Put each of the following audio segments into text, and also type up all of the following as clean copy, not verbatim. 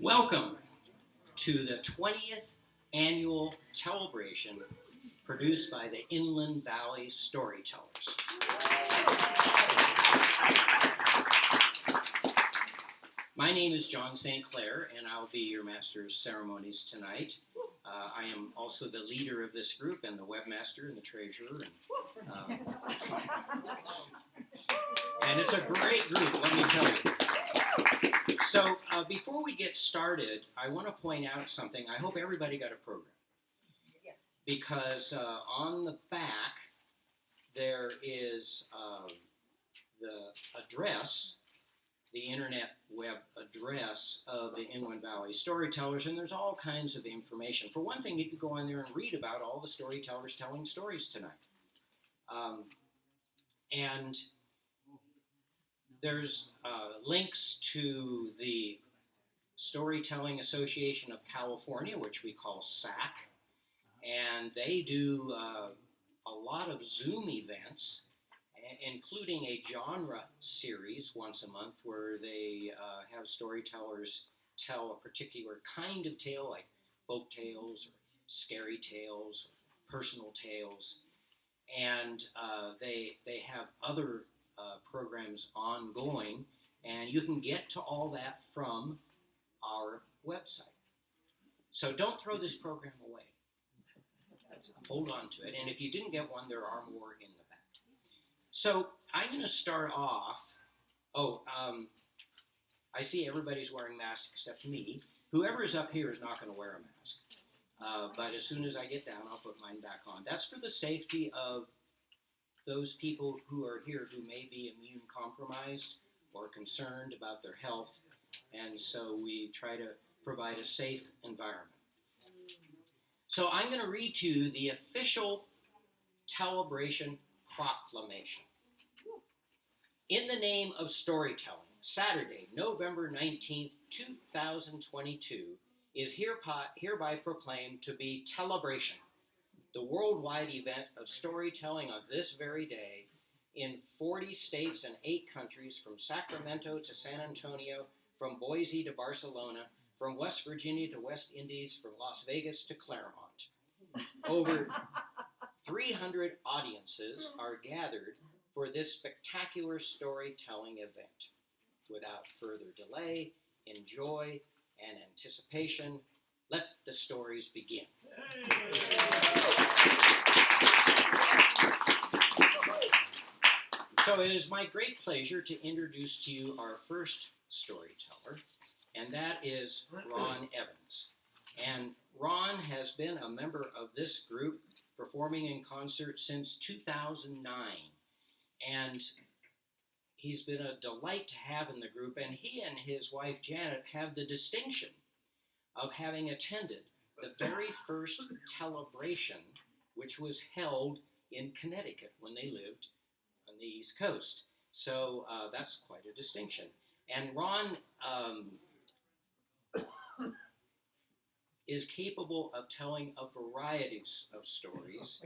Welcome to the 20th annual Tellabration produced by the Inland Valley Storytellers. My name is John St. Clair, and I'll be your Master of Ceremonies tonight. I am also the leader of this group and the webmaster and the treasurer. And it's a great group, let me tell you. So before we get started, I want to point out something. I hope everybody got a program. Yes. Because on the back, there is the address, the internet web address of the Inland Valley Storytellers, and there's all kinds of information. For one thing, you could go on there and read about all the storytellers telling stories tonight. And there's links to the Storytelling Association of California, which we call SAC, and they do a lot of Zoom events, including a genre series once a month where they have storytellers tell a particular kind of tale, like folk tales or scary tales or personal tales, and they have other programs ongoing, and you can get to all that from our website. So don't throw this program away. Hold on to it, and if you didn't get one, there are more in the back. So I'm going to start off. I see everybody's wearing masks except me. Whoever is up here is not going to wear a mask. But as soon as I get down, I'll put mine back on. That's for the safety of those people who are here who may be immune compromised or concerned about their health. And so we try to provide a safe environment. So I'm going to read to you the official Tellabration proclamation. In the name of storytelling, Saturday, November 19th, 2022, is hereby proclaimed to be Tellabration, the worldwide event of storytelling on this very day in 40 states and 8 countries, from Sacramento to San Antonio, from Boise to Barcelona, from West Virginia to West Indies, from Las Vegas to Claremont. Over 300 audiences are gathered for this spectacular storytelling event. Without further delay, enjoy, and anticipation, let the stories begin. So it is my great pleasure to introduce to you our first storyteller, and that is Ron Evans. And Ron has been a member of this group, performing in concert since 2009. And he's been a delight to have in the group, and he and his wife Janet have the distinction of having attended the very first Tellabration, which was held in Connecticut when they lived on the East Coast. So that's quite a distinction. And Ron is capable of telling a variety of stories,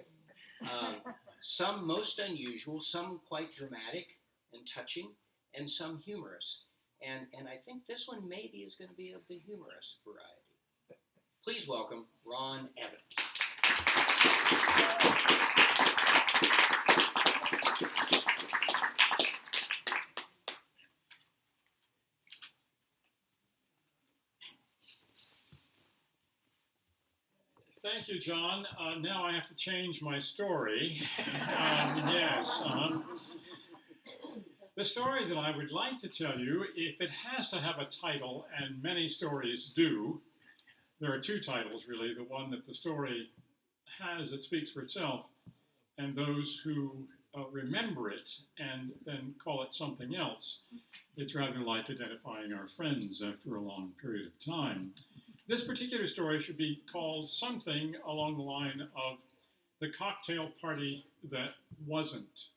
some most unusual, some quite dramatic and touching, and some humorous. And I think this one maybe is going to be of the humorous variety. Please welcome Ron Evans. Thank you, John. Now I have to change my story. The story that I would like to tell you, if it has to have a title, and many stories do, there are 2 titles really, the one that the story has that speaks for itself, and those who remember it and then call it something else. It's rather like identifying our friends after a long period of time. This particular story should be called something along the line of The Cocktail Party That Wasn't.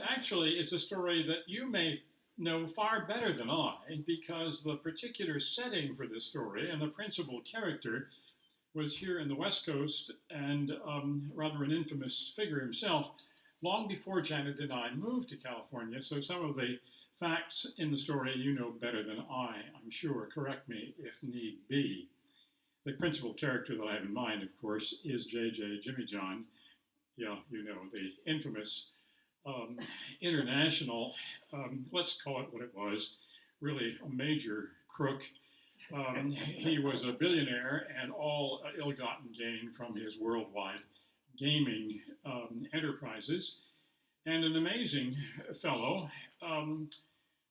Actually, it's a story that you may know far better than I, because the particular setting for this story and the principal character was here in the West Coast, and rather an infamous figure himself, long before Janet and I moved to California. So some of the facts in the story you know better than I'm sure. Correct me if need be. The principal character that I have in mind, of course, is J.J. Jimmy John. Yeah, you know, the infamous international, let's call it what it was, really a major crook. He was a billionaire, and all ill-gotten gain from his worldwide gaming enterprises, and an amazing fellow.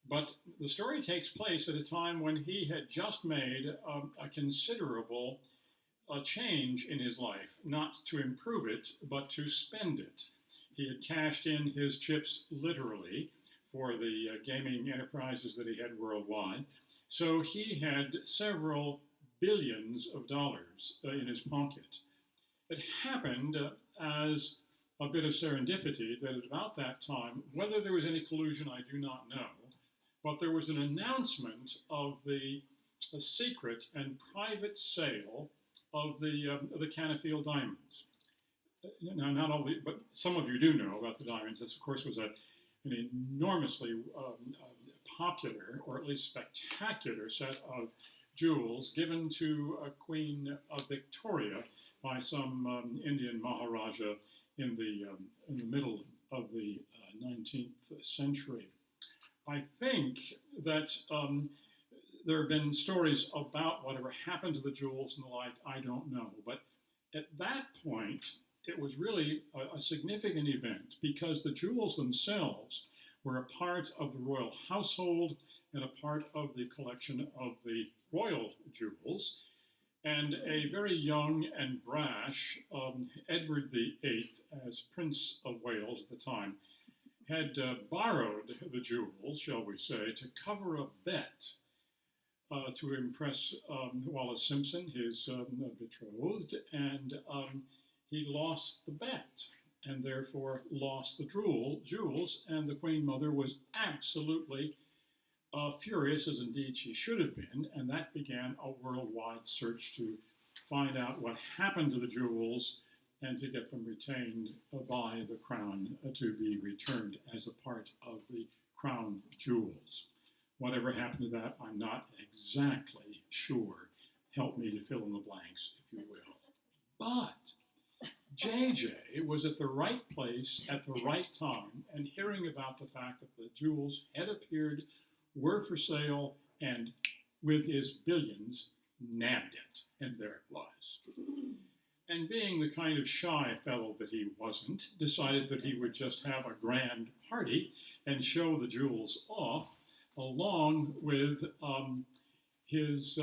But the story takes place at a time when he had just made a considerable change in his life, not to improve it, but to spend it. He had cashed in his chips literally for the gaming enterprises that he had worldwide. So he had several billions of dollars in his pocket. It happened as a bit of serendipity that at about that time, whether there was any collusion, I do not know, but there was an announcement of the secret and private sale of the Canfield diamonds. Now, not all the, but some of you do know about the diamonds. This, of course, was an enormously popular, or at least spectacular, set of jewels given to Queen Victoria by some Indian Maharaja in the middle of the 19th century. I think that there have been stories about whatever happened to the jewels and the like. I don't know. But at that point, it was really a significant event because the jewels themselves were a part of the royal household and a part of the collection of the royal jewels. And a very young and brash Edward VIII, as Prince of Wales at the time, had borrowed the jewels, shall we say, to cover a bet to impress Wallis Simpson, his betrothed, and he lost the bet and therefore lost the jewels, and the Queen Mother was absolutely furious, as indeed she should have been, and that began a worldwide search to find out what happened to the jewels and to get them retained by the crown to be returned as a part of the crown jewels. Whatever happened to that, I'm not exactly sure. Help me to fill in the blanks, if you will. But JJ was at the right place at the right time, and hearing about the fact that the jewels had appeared, were for sale, and with his billions, nabbed it, and there it was. And being the kind of shy fellow that he wasn't, decided that he would just have a grand party and show the jewels off, along with his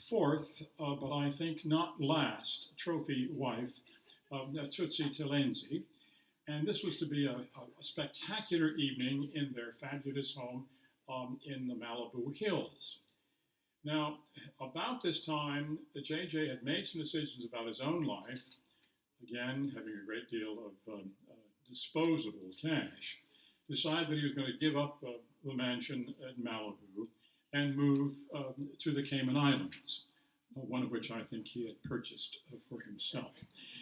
fourth, but I think not last, trophy wife, Tootsie Tillenzi. And this was to be a spectacular evening in their fabulous home in the Malibu Hills. Now, about this time, JJ had made some decisions about his own life, again, having a great deal of disposable cash, decided that he was going to give up the mansion at Malibu and move to the Cayman Islands, one of which I think he had purchased for himself.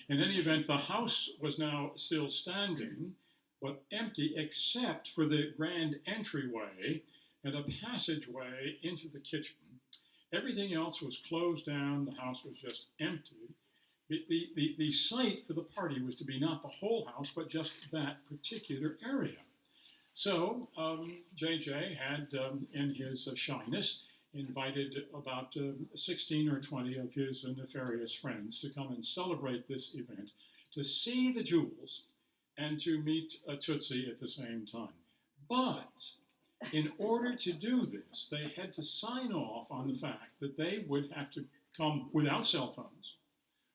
In any event, the house was now still standing, but empty except for the grand entryway and a passageway into the kitchen. Everything else was closed down. The house was just empty. The site for the party was to be not the whole house, but just that particular area. So JJ had, in his shyness, invited about 16 or 20 of his nefarious friends to come and celebrate this event, to see the jewels, and to meet Tootsie at the same time. But in order to do this, they had to sign off on the fact that they would have to come without cell phones,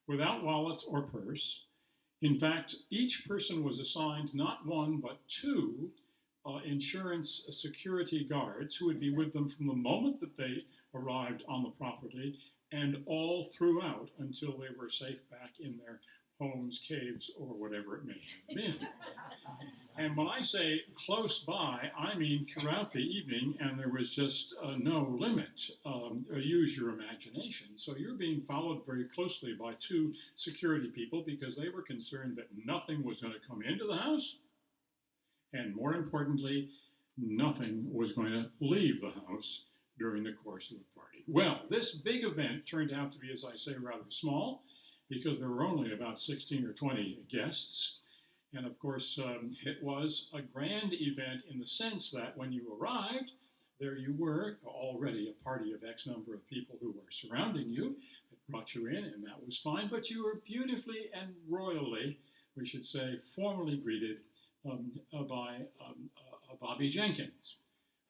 without wallet or purse. In fact, each person was assigned not one, but two insurance security guards who would be with them from the moment that they arrived on the property and all throughout until they were safe back in their homes, caves, or whatever it may have been. And when I say close by, I mean throughout the evening, and there was just no limit. Use your imagination. So you're being followed very closely by two security people because they were concerned that nothing was going to come into the house, and more importantly, nothing was going to leave the house during the course of the party. Well, this big event turned out to be, as I say, rather small, because there were only about 16 or 20 guests. And of course, it was a grand event in the sense that when you arrived, there you were, already a party of X number of people who were surrounding you, that brought you in, and that was fine, but you were beautifully and royally, we should say, formally greeted by Bobby Jenkins,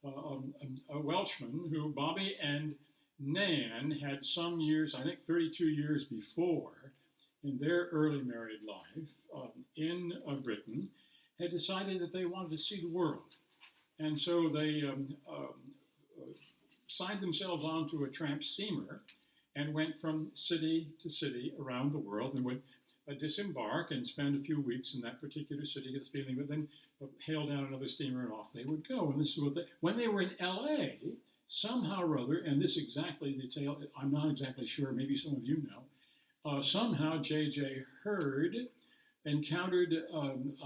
a Welshman who Bobby and Nan had some years, I think 32 years before, in their early married life in Britain, had decided that they wanted to see the world. And so they signed themselves onto a tramp steamer and went from city to city around the world and would disembark and spend a few weeks in that particular city, get the feeling, but then hail down another steamer and off they would go. And this is what when they were in LA, somehow or other, and this exactly detail, I'm not exactly sure, maybe some of you know, somehow J.J. encountered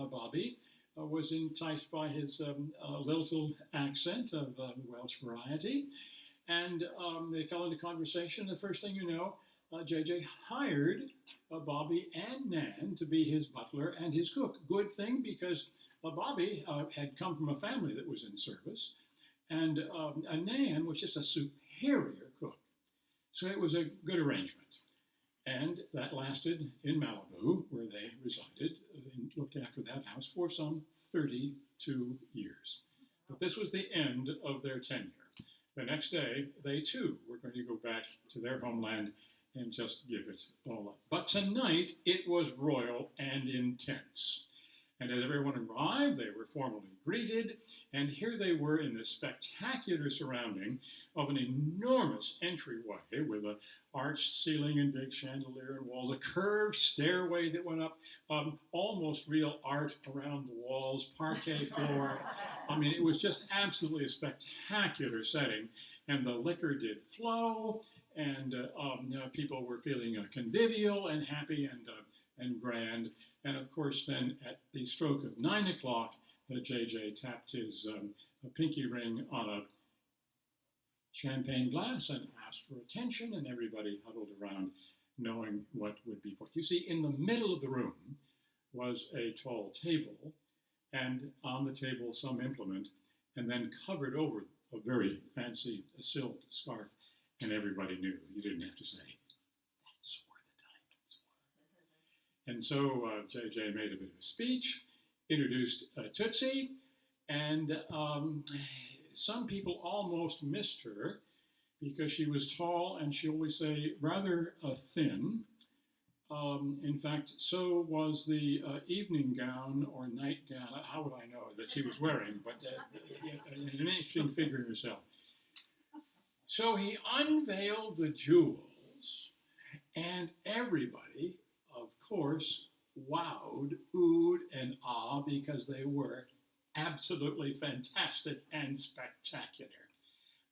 Bobby, was enticed by his little accent of Welsh variety, and they fell into conversation. The first thing you know, J.J. hired Bobby and Nan to be his butler and his cook. Good thing, because Bobby had come from a family that was in service, and Nan was just a superior cook. So it was a good arrangement. And that lasted in Malibu, where they resided and looked after that house for some 32 years. But this was the end of their tenure. The next day, they too were going to go back to their homeland and just give it all up. But tonight, it was royal and intense. And as everyone arrived, they were formally greeted, and here they were in this spectacular surrounding of an enormous entryway with an arched ceiling and big chandelier and walls, a curved stairway that went up, almost real art around the walls, parquet floor. I mean, it was just absolutely a spectacular setting, and the liquor did flow, and people were feeling convivial and happy and grand. And of course, then at the stroke of 9 o'clock, J.J. tapped his pinky ring on a champagne glass and asked for attention, and everybody huddled around knowing what would be forth. You see, in the middle of the room was a tall table, and on the table some implement, and then covered over a very fancy silk scarf, and everybody knew. You didn't have to say, that's worth a diamond's worth. And so J.J. made a bit of a speech, introduced Tootsie, and some people almost missed her because she was tall and, shall we say, rather thin. In fact, so was the evening gown or nightgown, how would I know, that she was wearing, but an interesting figure in herself. So he unveiled the jewels, and everybody, of course, wowed, oohed, and ah, because they were absolutely fantastic and spectacular.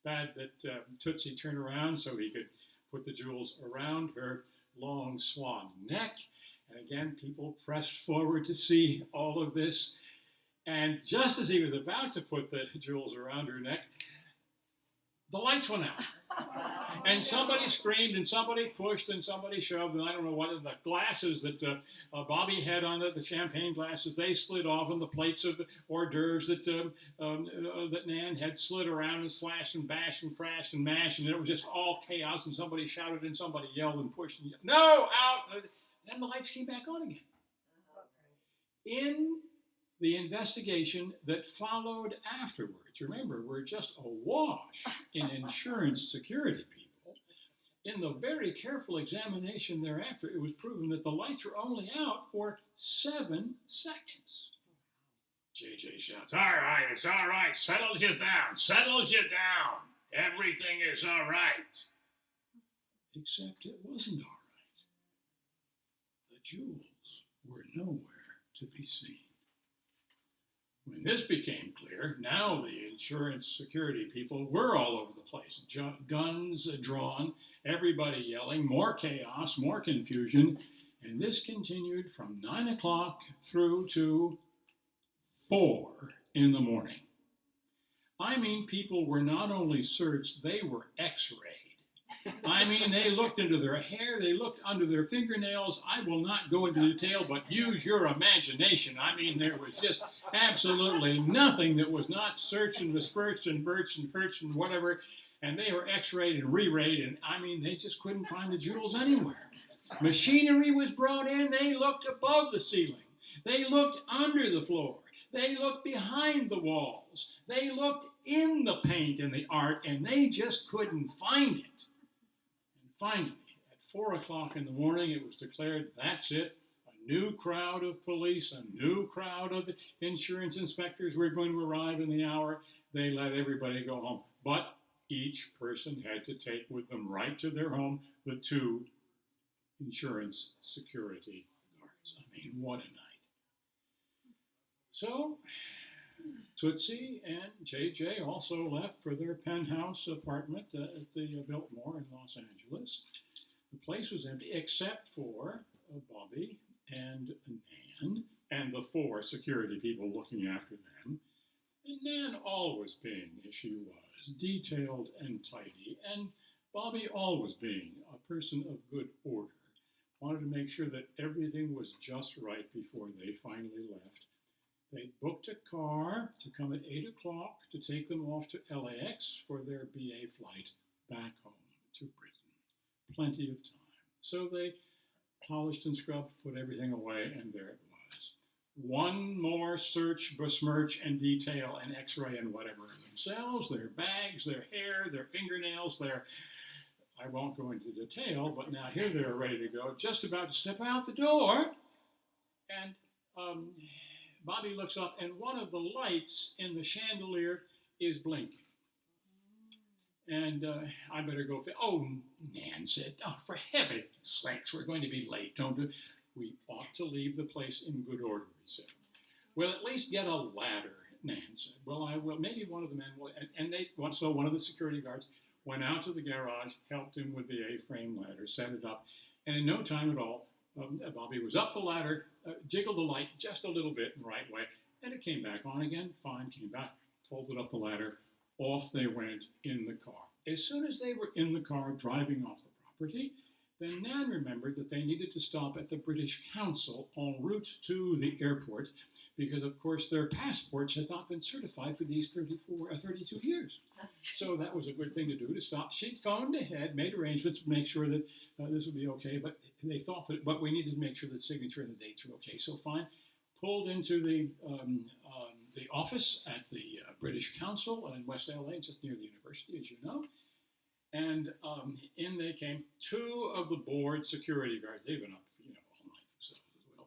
Bad that Tootsie turned around so he could put the jewels around her long swan neck. And again, people pressed forward to see all of this. And just as he was about to put the jewels around her neck, the lights went out. And somebody screamed, and somebody pushed, and somebody shoved, and I don't know what, the glasses that Bobby had on it, the champagne glasses, they slid off, and the plates of hors d'oeuvres that Nan had slid around and slashed and bashed and crashed and mashed, and it was just all chaos, and somebody shouted, and somebody yelled and pushed, and yelled, no, out! Then the lights came back on again. In the investigation that followed afterwards, remember, we're just awash in insurance security people. In the very careful examination thereafter, it was proven that the lights were only out for 7 seconds. J.J. shouts, all right, it's all right, settles you down, everything is all right. Except it wasn't all right. The jewels were nowhere to be seen. When this became clear, now the insurance security people were all over the place. Guns drawn, everybody yelling, more chaos, more confusion. And this continued from 9 o'clock through to 4 in the morning. I mean, people were not only searched, they were x-rayed. I mean, they looked into their hair, they looked under their fingernails. I will not go into detail, but use your imagination. I mean, there was just absolutely nothing that was not searched and dispersed and birched and perched and whatever. And they were x-rayed and re-rayed, and I mean, they just couldn't find the jewels anywhere. Machinery was brought in, they looked above the ceiling. They looked under the floor. They looked behind the walls. They looked in the paint and the art, and they just couldn't find it. And finally, at 4 o'clock in the morning, it was declared, that's it. A new crowd of police, a new crowd of insurance inspectors were going to arrive in the hour. They let everybody go home. But each person had to take with them right to their home the 2 insurance security guards. I mean, what a night. So, Tootsie and JJ also left for their penthouse apartment at the Biltmore in Los Angeles. The place was empty except for Bobby and Nan and the 4 security people looking after them. And Nan always being, as she was, detailed and tidy, and Bobby always being a person of good order, wanted to make sure that everything was just right before they finally left. They booked a car to come at 8 o'clock to take them off to LAX for their BA flight back home to Britain. Plenty of time. So they polished and scrubbed, put everything away, and there it was. One more search, besmirch, and detail, and x-ray and whatever themselves, their bags, their hair, their fingernails, I won't go into detail, but now here they're ready to go, just about to step out the door, and Bobby looks up, and one of the lights in the chandelier is blinking. And I better go. Oh, Nan said, oh, for heaven's sakes, we're going to be late. Don't do. We ought to leave the place in good order, he said. We'll at least get a ladder, Nan said. Well, I will. Maybe one of the men will. So one of the security guards went out to the garage, helped him with the A-frame ladder, set it up, and in no time at all, Bobby was up the ladder, jiggled the light just a little bit in the right way, and it came back on again, fine, came back, folded up the ladder, off they went in the car. As soon as they were in the car driving off the property, then Nan remembered that they needed to stop at the British Council en route to the airport because, of course, their passports had not been certified for these 32 years. So that was a good thing to do, to stop. She phoned ahead, made arrangements to make sure that this would be okay, but they thought that, but we needed to make sure the signature and the dates were okay. So fine, pulled into the office at the British Council in West LA, just near the university, as you know. And in they came. 2 of the board security guards, they've been up, all night themselves as well,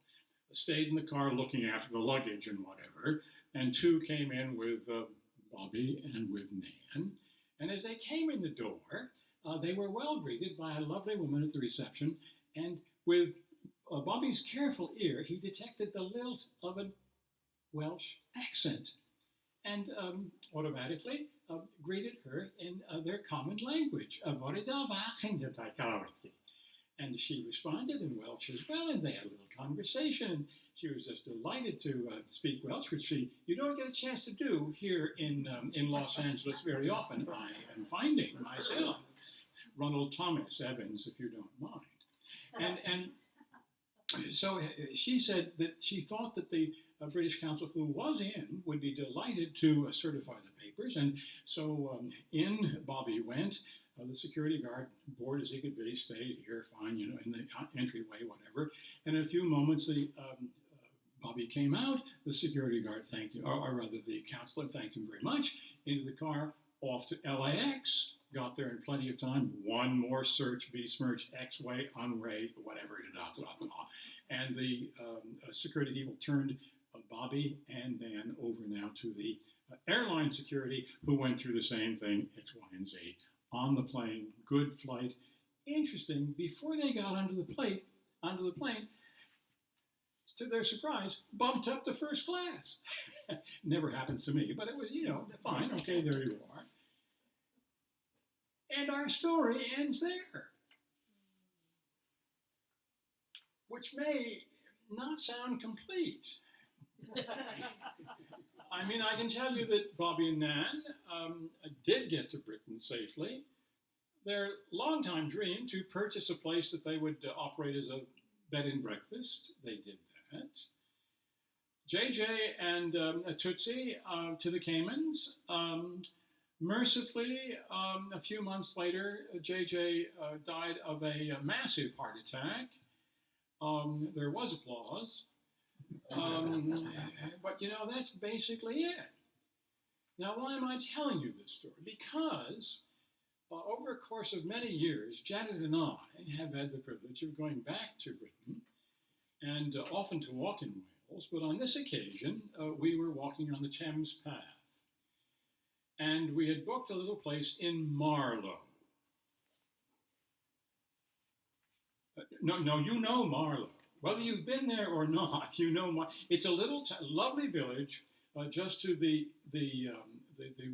stayed in the car looking after the luggage and whatever. And 2 came in with Bobby and with Nan. And as they came in the door, they were well greeted by a lovely woman at the reception. And with Bobby's careful ear, he detected the lilt of a Welsh accent, and automatically greeted her in their common language. And she responded in Welsh as well, and they had a little conversation. She was just delighted to speak Welsh, which you don't get a chance to do here in Los Angeles very often, I am finding myself. Ronald Thomas Evans, if you don't mind. And so she said that she thought that the British Council, who was in, would be delighted to certify the papers. And so in Bobby went. The security guard, bored as he could be, stayed here, fine, in the entryway, whatever. And in a few moments, Bobby came out. The security guard thanked him, or rather the counselor thanked him very much. Into the car, off to LAX. Got there in plenty of time. One more search, besmirch, X-way, unray, whatever, and the security people turned Bobby and Nan over now to the airline security, who went through the same thing, X, Y, and Z. On the plane, good flight. Interesting, before they got onto the plane, to their surprise, bumped up to first class. Never happens to me, but it was, fine, okay, there you are. And our story ends there. Which may not sound complete. I mean, I can tell you that Bobby and Nan did get to Britain safely. Their longtime dream to purchase a place that they would operate as a bed and breakfast, they did that. JJ and Tootsie to the Caymans. Mercifully, a few months later, JJ died of a massive heart attack. There was applause. But you know, that's basically it. Now, why am I telling you this story? Because over a course of many years, Janet and I have had the privilege of going back to Britain and often to walk in Wales, but on this occasion, we were walking on the Thames Path. And we had booked a little place in Marlow. No, you know Marlow. Whether you've been there or not, you know it's a little lovely village just to the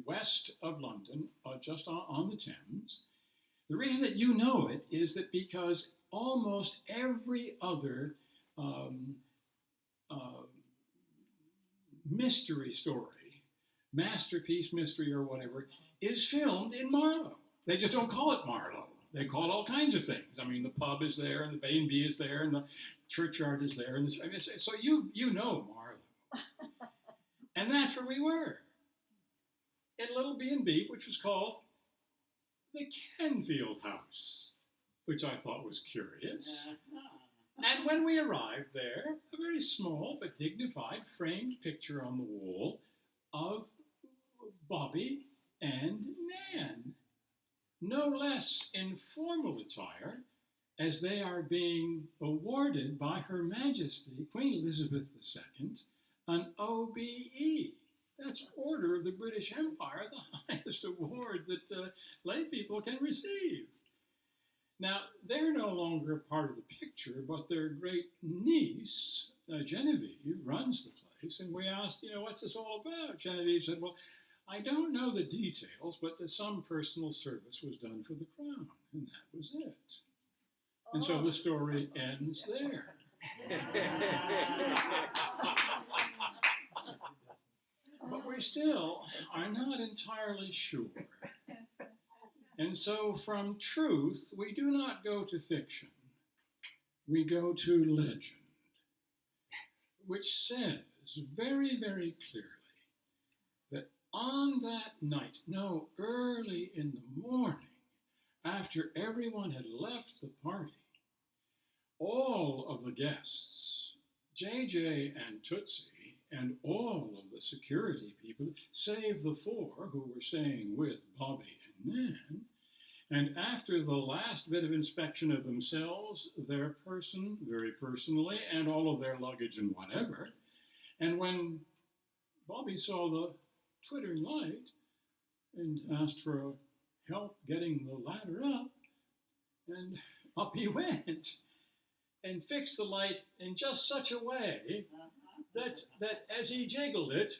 west of London, just on the Thames. The reason that you know it is that because almost every other mystery story, masterpiece mystery or whatever, is filmed in Marlow. They just don't call it Marlow. They call it all kinds of things. I mean, the pub is there, and the B&B is there, and the churchyard is there. And so you know Marlow. And that's where we were. In a little B&B, which was called the Canfield House, which I thought was curious. And when we arrived there, a very small but dignified framed picture on the wall of Bobby and Nan, no less in formal attire, as they are being awarded by Her Majesty Queen Elizabeth II an OBE. That's Order of the British Empire, the highest award that lay people can receive. Now, they're no longer a part of the picture, but their great niece, Genevieve, runs the place, and we asked, what's this all about? Genevieve said, well, I don't know the details, but some personal service was done for the crown, and that was it. And so the story ends there. But we still are not entirely sure. And so from truth, we do not go to fiction. We go to legend, which says very, very clearly that on that night, no, early in the morning, after everyone had left the party, all of the guests, JJ and Tootsie, and all of the security people, save the four who were staying with Bobby and Nan, and after the last bit of inspection of themselves, their person, very personally, and all of their luggage and whatever, and when Bobby saw the twittering light and asked for help getting the ladder up, and up he went and fixed the light in just such a way that as he jiggled it,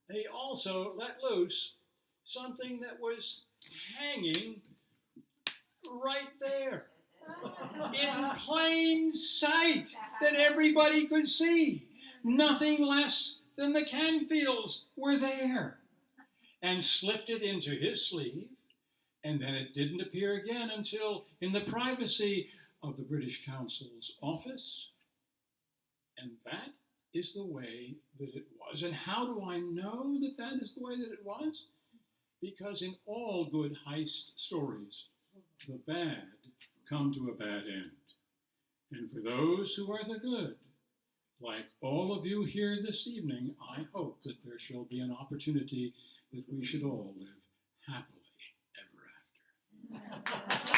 he also let loose something that was hanging right there in plain sight that everybody could see. Nothing less than the Canfields were there, and slipped it into his sleeve, and then it didn't appear again until in the privacy of the British Council's office. And that is the way that it was. And how do I know that that is the way that it was? Because in all good heist stories, the bad come to a bad end. And for those who are the good, like all of you here this evening, I hope that there shall be an opportunity that we should all live happily ever after.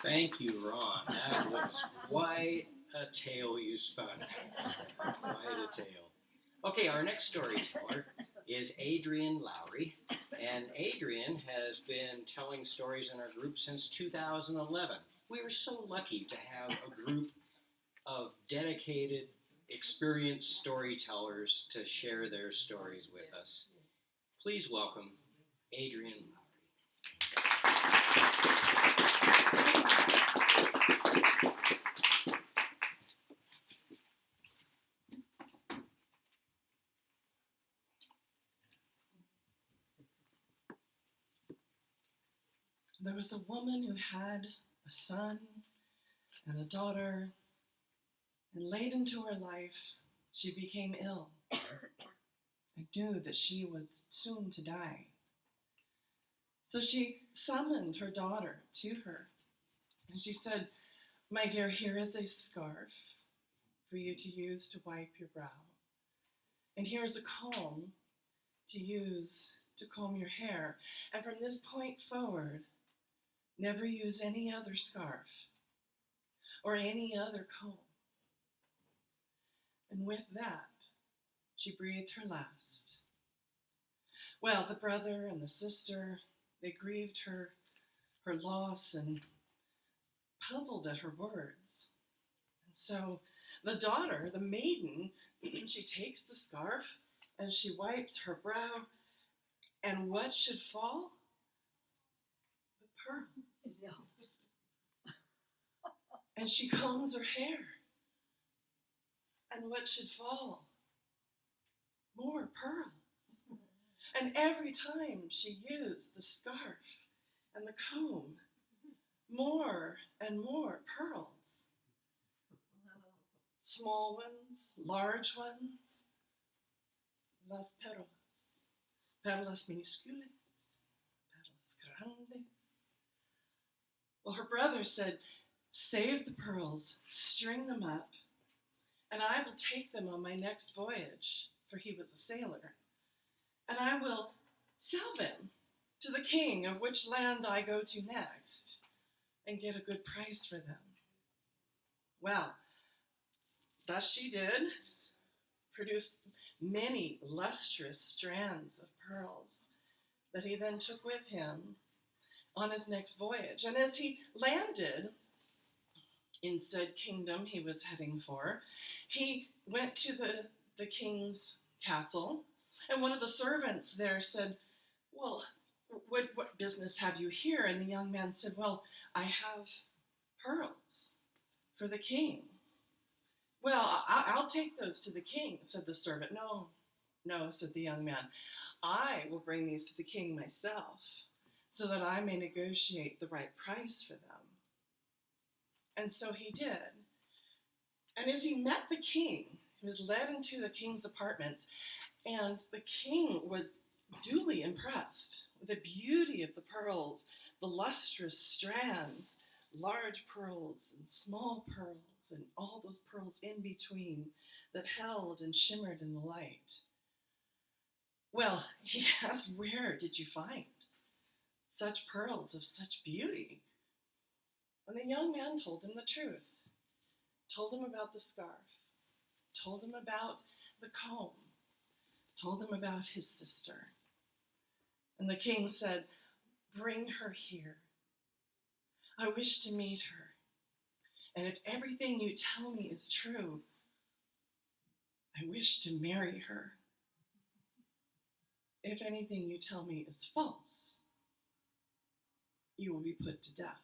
Thank you, Ron. That was quite a tale you spun. Quite a tale. Okay, our next storyteller is Adrian Lowry. And Adrian has been telling stories in our group since 2011. We were so lucky to have a group of dedicated, experienced storytellers to share their stories with us. Please welcome Adrian Lowry. There was a woman who had a son and a daughter, and late into her life, she became ill and knew that she was soon to die. So she summoned her daughter to her, and she said, "My dear, here is a scarf for you to use to wipe your brow. And here's a comb to use to comb your hair. And from this point forward, never use any other scarf or any other comb." And with that, she breathed her last. Well, the brother and the sister, they grieved her loss and puzzled at her words. And so the daughter, the maiden, she takes the scarf and she wipes her brow, and what should fall? The pearls. No. And she combs her hair, and what should fall? More pearls. And every time she used the scarf and the comb, more and more pearls. Small ones, large ones, las perlas, perlas minusculas, perlas grandes. Well, her brother said, "Save the pearls, string them up, and I will take them on my next voyage," for he was a sailor, "and I will sell them to the king of which land I go to next, and get a good price for them." Well, thus she did, produced many lustrous strands of pearls that he then took with him on his next voyage. And as he landed in said kingdom he was heading for, he went to the king's castle, and one of the servants there said, "Well, what business have you here?" And the young man said, "Well, I have pearls for the king." "Well, I'll take those to the king," said the servant. "No, no," said the young man. "I will bring these to the king myself, so that I may negotiate the right price for them." And so he did. And as he met the king, he was led into the king's apartments, and the king was duly impressed with the beauty of the pearls, the lustrous strands, large pearls and small pearls, and all those pearls in between that held and shimmered in the light. Well, he asked, "Where did you find such pearls of such beauty?" And the young man told him the truth, told him about the scarf, told him about the comb, told him about his sister. And the king said, "Bring her here. I wish to meet her. And if everything you tell me is true, I wish to marry her. If anything you tell me is false, you will be put to death."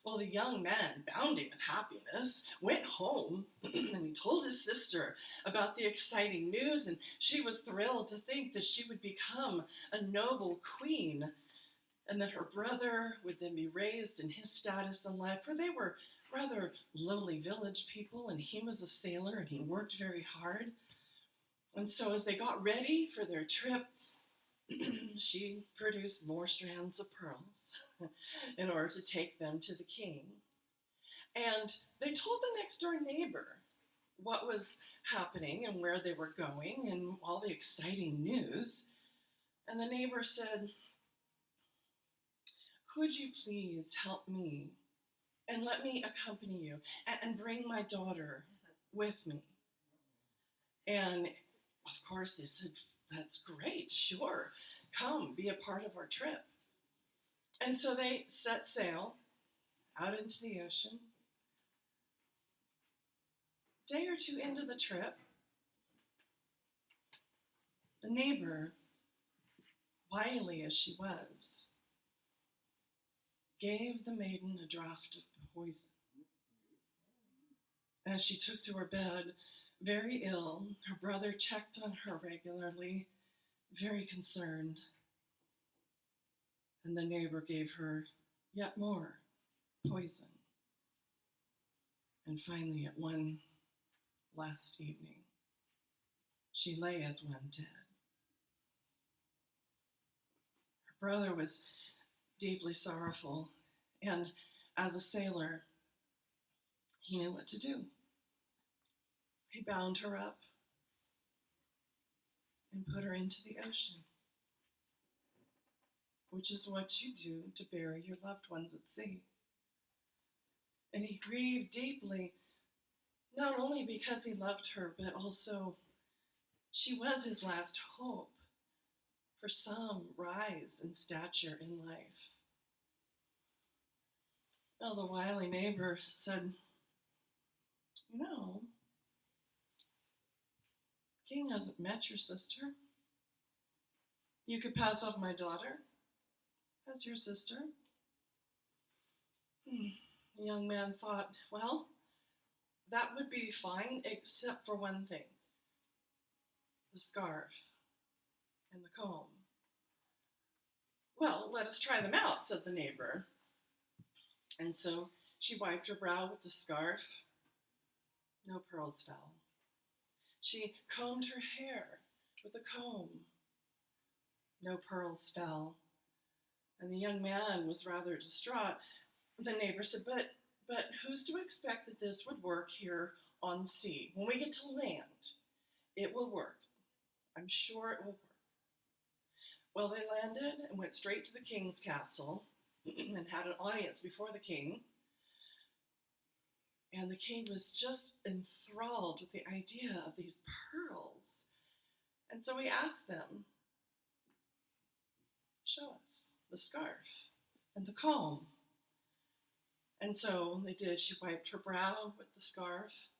Well, the young man, bounding with happiness, went home and he told his sister about the exciting news, and she was thrilled to think that she would become a noble queen, and that her brother would then be raised in his status in life, for they were rather lowly village people, and he was a sailor and he worked very hard. And so as they got ready for their trip, she produced more strands of pearls in order to take them to the king. And they told the next door neighbor what was happening and where they were going and all the exciting news. And the neighbor said, "Could you please help me and let me accompany you and bring my daughter with me?" And of course they said, "That's great, sure. Come, be a part of our trip." And so they set sail out into the ocean. A day or two into the trip, the neighbor, wily as she was, gave the maiden a draught of poison. As she took to her bed, very ill, her brother checked on her regularly, very concerned. and the neighbor gave her yet more poison. And finally, at one last evening, she lay as one dead. Her brother was deeply sorrowful, and as a sailor, he knew what to do. He bound her up and put her into the ocean, which is what you do to bury your loved ones at sea. And he grieved deeply, not only because he loved her, but also she was his last hope for some rise in stature in life. Well, the wily neighbor said, "You know, King hasn't met your sister. You could pass off my daughter as your sister." The young man thought, well, that would be fine, except for one thing: the scarf and the comb. "Well, let us try them out," said the neighbor. And so she wiped her brow with the scarf. No pearls fell. She combed her hair with a comb. No pearls fell. And the young man was rather distraught. The neighbor said, but who's to expect that this would work here on sea? When we get to land, it will work. I'm sure it will work. Well, they landed and went straight to the king's castle and had an audience before the king. And the king was just enthralled with the idea of these pearls. And so he asked them, "Show us the scarf and the comb." And so they did. She wiped her brow with the scarf.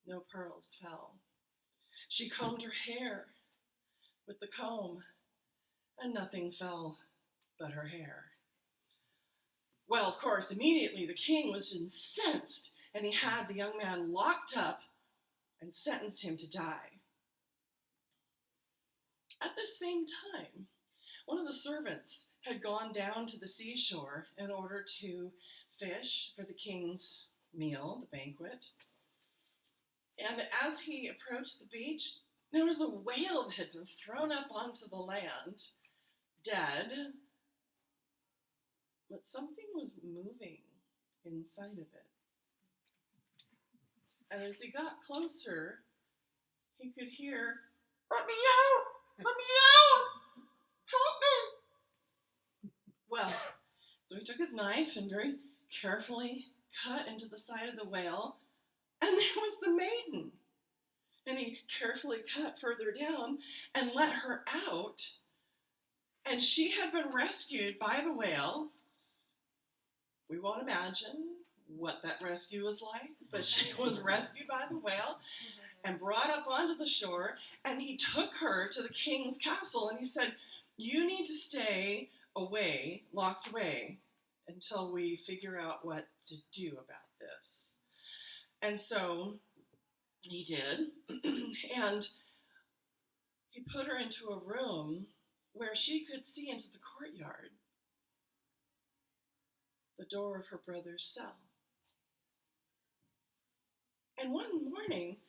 No pearls fell. She combed her hair with the comb, and nothing fell but her hair. Well, of course, immediately the king was incensed, and he had the young man locked up and sentenced him to die. At the same time, one of the servants had gone down to the seashore in order to fish for the king's meal, the banquet. And as he approached the beach, there was a whale that had been thrown up onto the land, dead, but something was moving inside of it. And as he got closer, he could hear, "Let me out! Let me out! Help me!" Well, so he took his knife and very carefully cut into the side of the whale, and there was the maiden. And he carefully cut further down and let her out. And she had been rescued by the whale. We won't imagine what that rescue was like, but she was rescued by the whale and brought up onto the shore, and he took her to the king's castle, and he said, "You need to stay away, locked away, until we figure out what to do about this." And so he did, and he put her into a room where she could see into the courtyard, the door of her brother's cell. And one morning,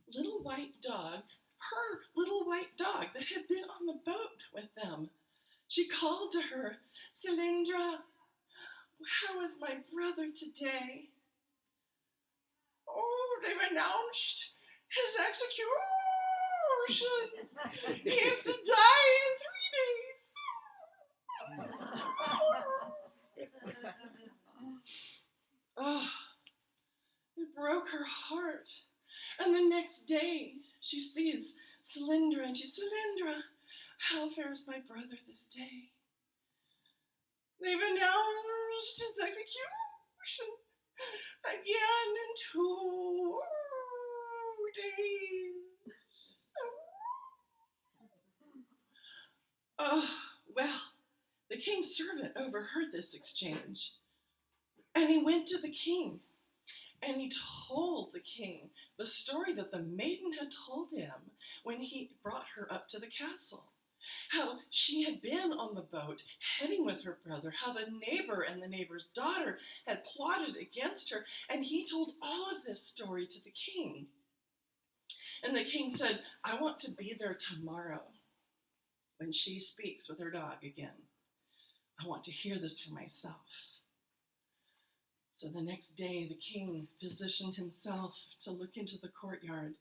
little white dog, her little white dog that had been on the boat with them, she called to her, "Cylindra, how is my brother today?" "Oh, they've announced his execution. He is to die in 3 days." Oh, it broke her heart. And the next day, she sees Cylindra, and she says, "Cylindra, how fares my brother this day?" "They've announced his execution again in 2 days. Oh, well, the king's servant overheard this exchange, and he went to the king, and he told the king the story that the maiden had told him when he brought her up to the castle. how she had been on the boat heading with her brother, how the neighbor and the neighbor's daughter had plotted against her, and he told all of this story to the king. And the king said, I want to be there tomorrow when she speaks with her dog again. I want to hear this for myself. So the next day, the king positioned himself to look into the courtyard.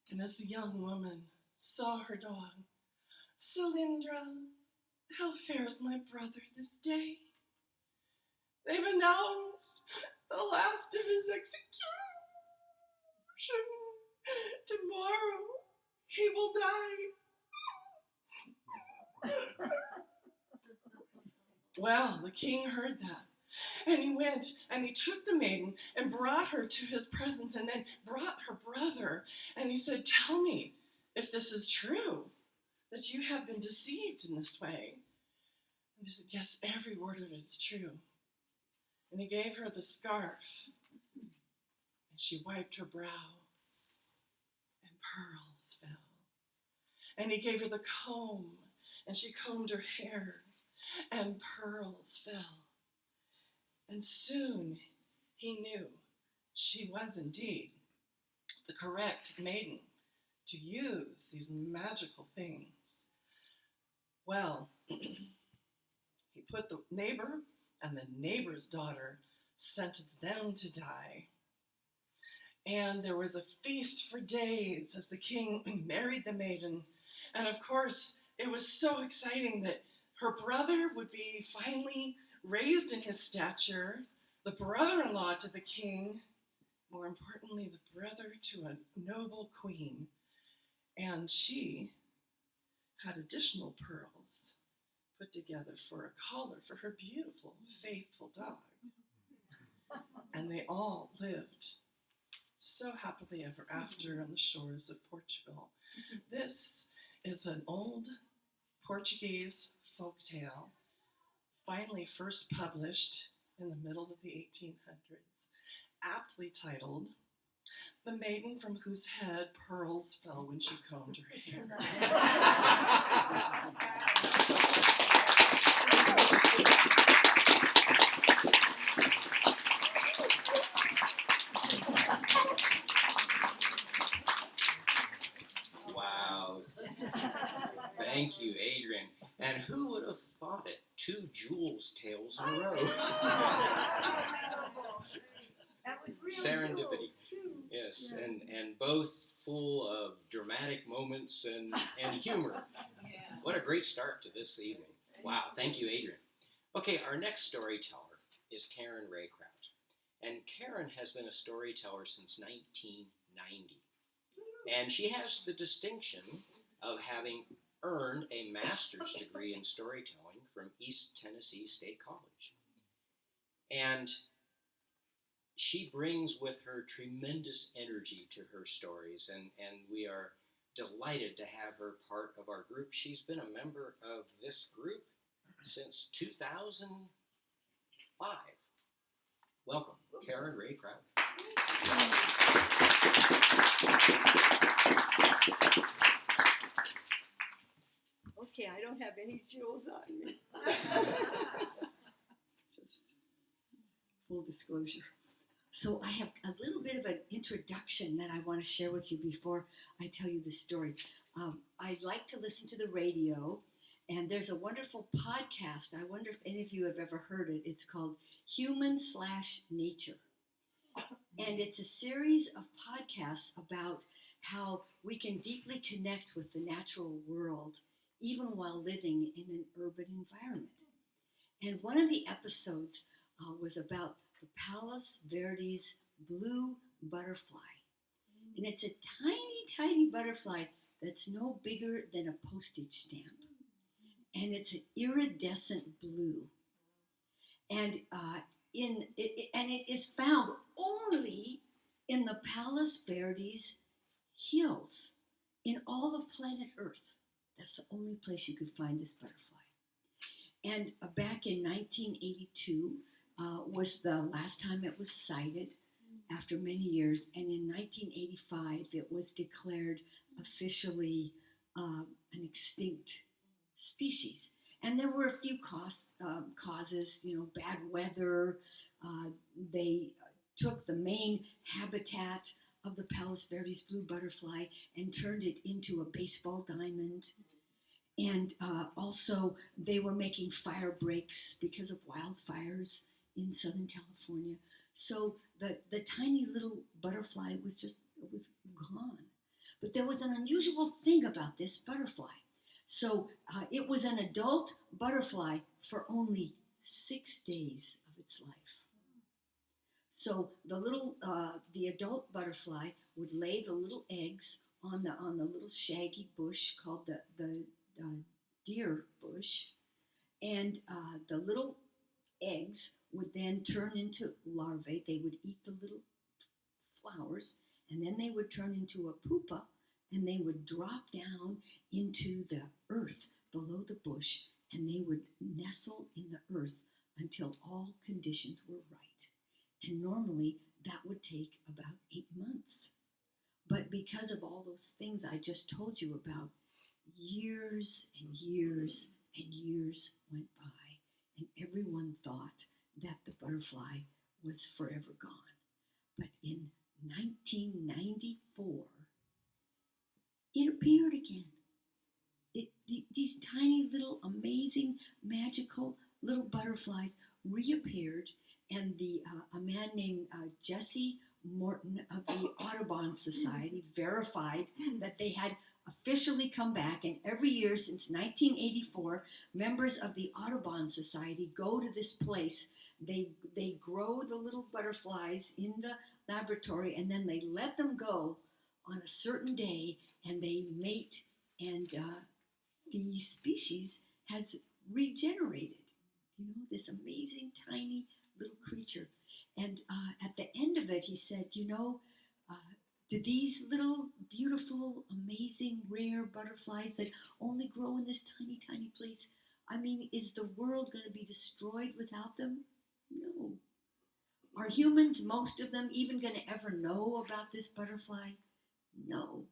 And as the young woman saw her dog, Cylindra, how fares my brother this day? They've announced the last of his execution. Tomorrow he will die. Well, the king heard that. And he went and he took the maiden and brought her to his presence and then brought her brother. And he said, tell me if this is true, that you have been deceived in this way. And he said, yes, every word of it is true. And he gave her the scarf. And she wiped her brow. And pearls fell. And he gave her the comb. And she combed her hair. And pearls fell. And soon he knew she was indeed the correct maiden to use these magical things. Well, he put the neighbor and the neighbor's daughter, sentenced them to die. And there was a feast for days as the king married the maiden. And of course, it was so exciting that her brother would be finally raised in his stature, the brother-in-law to the king, more importantly, the brother to a noble queen. And she had additional pearls put together for a collar for her beautiful, faithful dog. And they all lived so happily ever after on the shores of Portugal. This is an old Portuguese folk tale, finally first published in the middle of the 1800s, aptly titled, The Maiden from Whose Head Pearls Fell When She Combed Her Hair. Wow. Thank you, Adrian. And who would have thought it? 2 Jules tales in a row. Serendipity. Yes, and both full of dramatic moments and humor. What a great start to this evening. Wow, thank you, Adrian. Okay, our next storyteller is Karen Raycraft. And Karen has been a storyteller since 1990. And she has the distinction of having earned a master's degree in storytelling from East Tennessee State College. And she brings with her tremendous energy to her stories, and we are delighted to have her part of our group. She's been a member of this group since 2005. Welcome, Karen Raycraft. Okay, I don't have any jewels on me. Just full disclosure. So I have a little bit of an introduction that I want to share with you before I tell you the story. I like to listen to the radio, and there's a wonderful podcast. I wonder if any of you have ever heard it. It's called Human/Nature. And it's a series of podcasts about how we can deeply connect with the natural world even while living in an urban environment. And one of the episodes was about the Palos Verdes blue butterfly. And it's a tiny, tiny butterfly that's no bigger than a postage stamp. And it's an iridescent blue. And it is found only in the Palos Verdes hills in all of planet Earth. That's the only place you could find this butterfly. And back in 1982 was the last time it was sighted after many years. And in 1985, it was declared officially an extinct species. And there were a few causes, bad weather. They took the main habitat of the Palos Verdes blue butterfly and turned it into a baseball diamond. And also, they were making fire breaks because of wildfires in Southern California. So the tiny little butterfly was gone. But there was an unusual thing about this butterfly. So it was an adult butterfly for only 6 days of its life. So the adult butterfly would lay the little eggs on the little shaggy bush called the deer bush, and the little eggs would then turn into larvae. They would eat the little flowers, and then they would turn into a pupa, and they would drop down into the earth below the bush, and they would nestle in the earth until all conditions were right. And normally that would take about 8 months. But because of all those things I just told you about, years and years and years went by, and everyone thought that the butterfly was forever gone. But in 1994, it appeared again. These tiny little amazing magical little butterflies reappeared, and a man named Jesse Morton of the Audubon Society verified that they had officially come back, and every year since 1984, members of the Audubon Society go to this place. They grow the little butterflies in the laboratory, and then they let them go on a certain day, and they mate, and the species has regenerated. This amazing tiny little creature. And at the end of it, he said, do these little beautiful, amazing, rare butterflies that only grow in this tiny, tiny place, is the world going to be destroyed without them? No. Are humans, most of them, even going to ever know about this butterfly? No.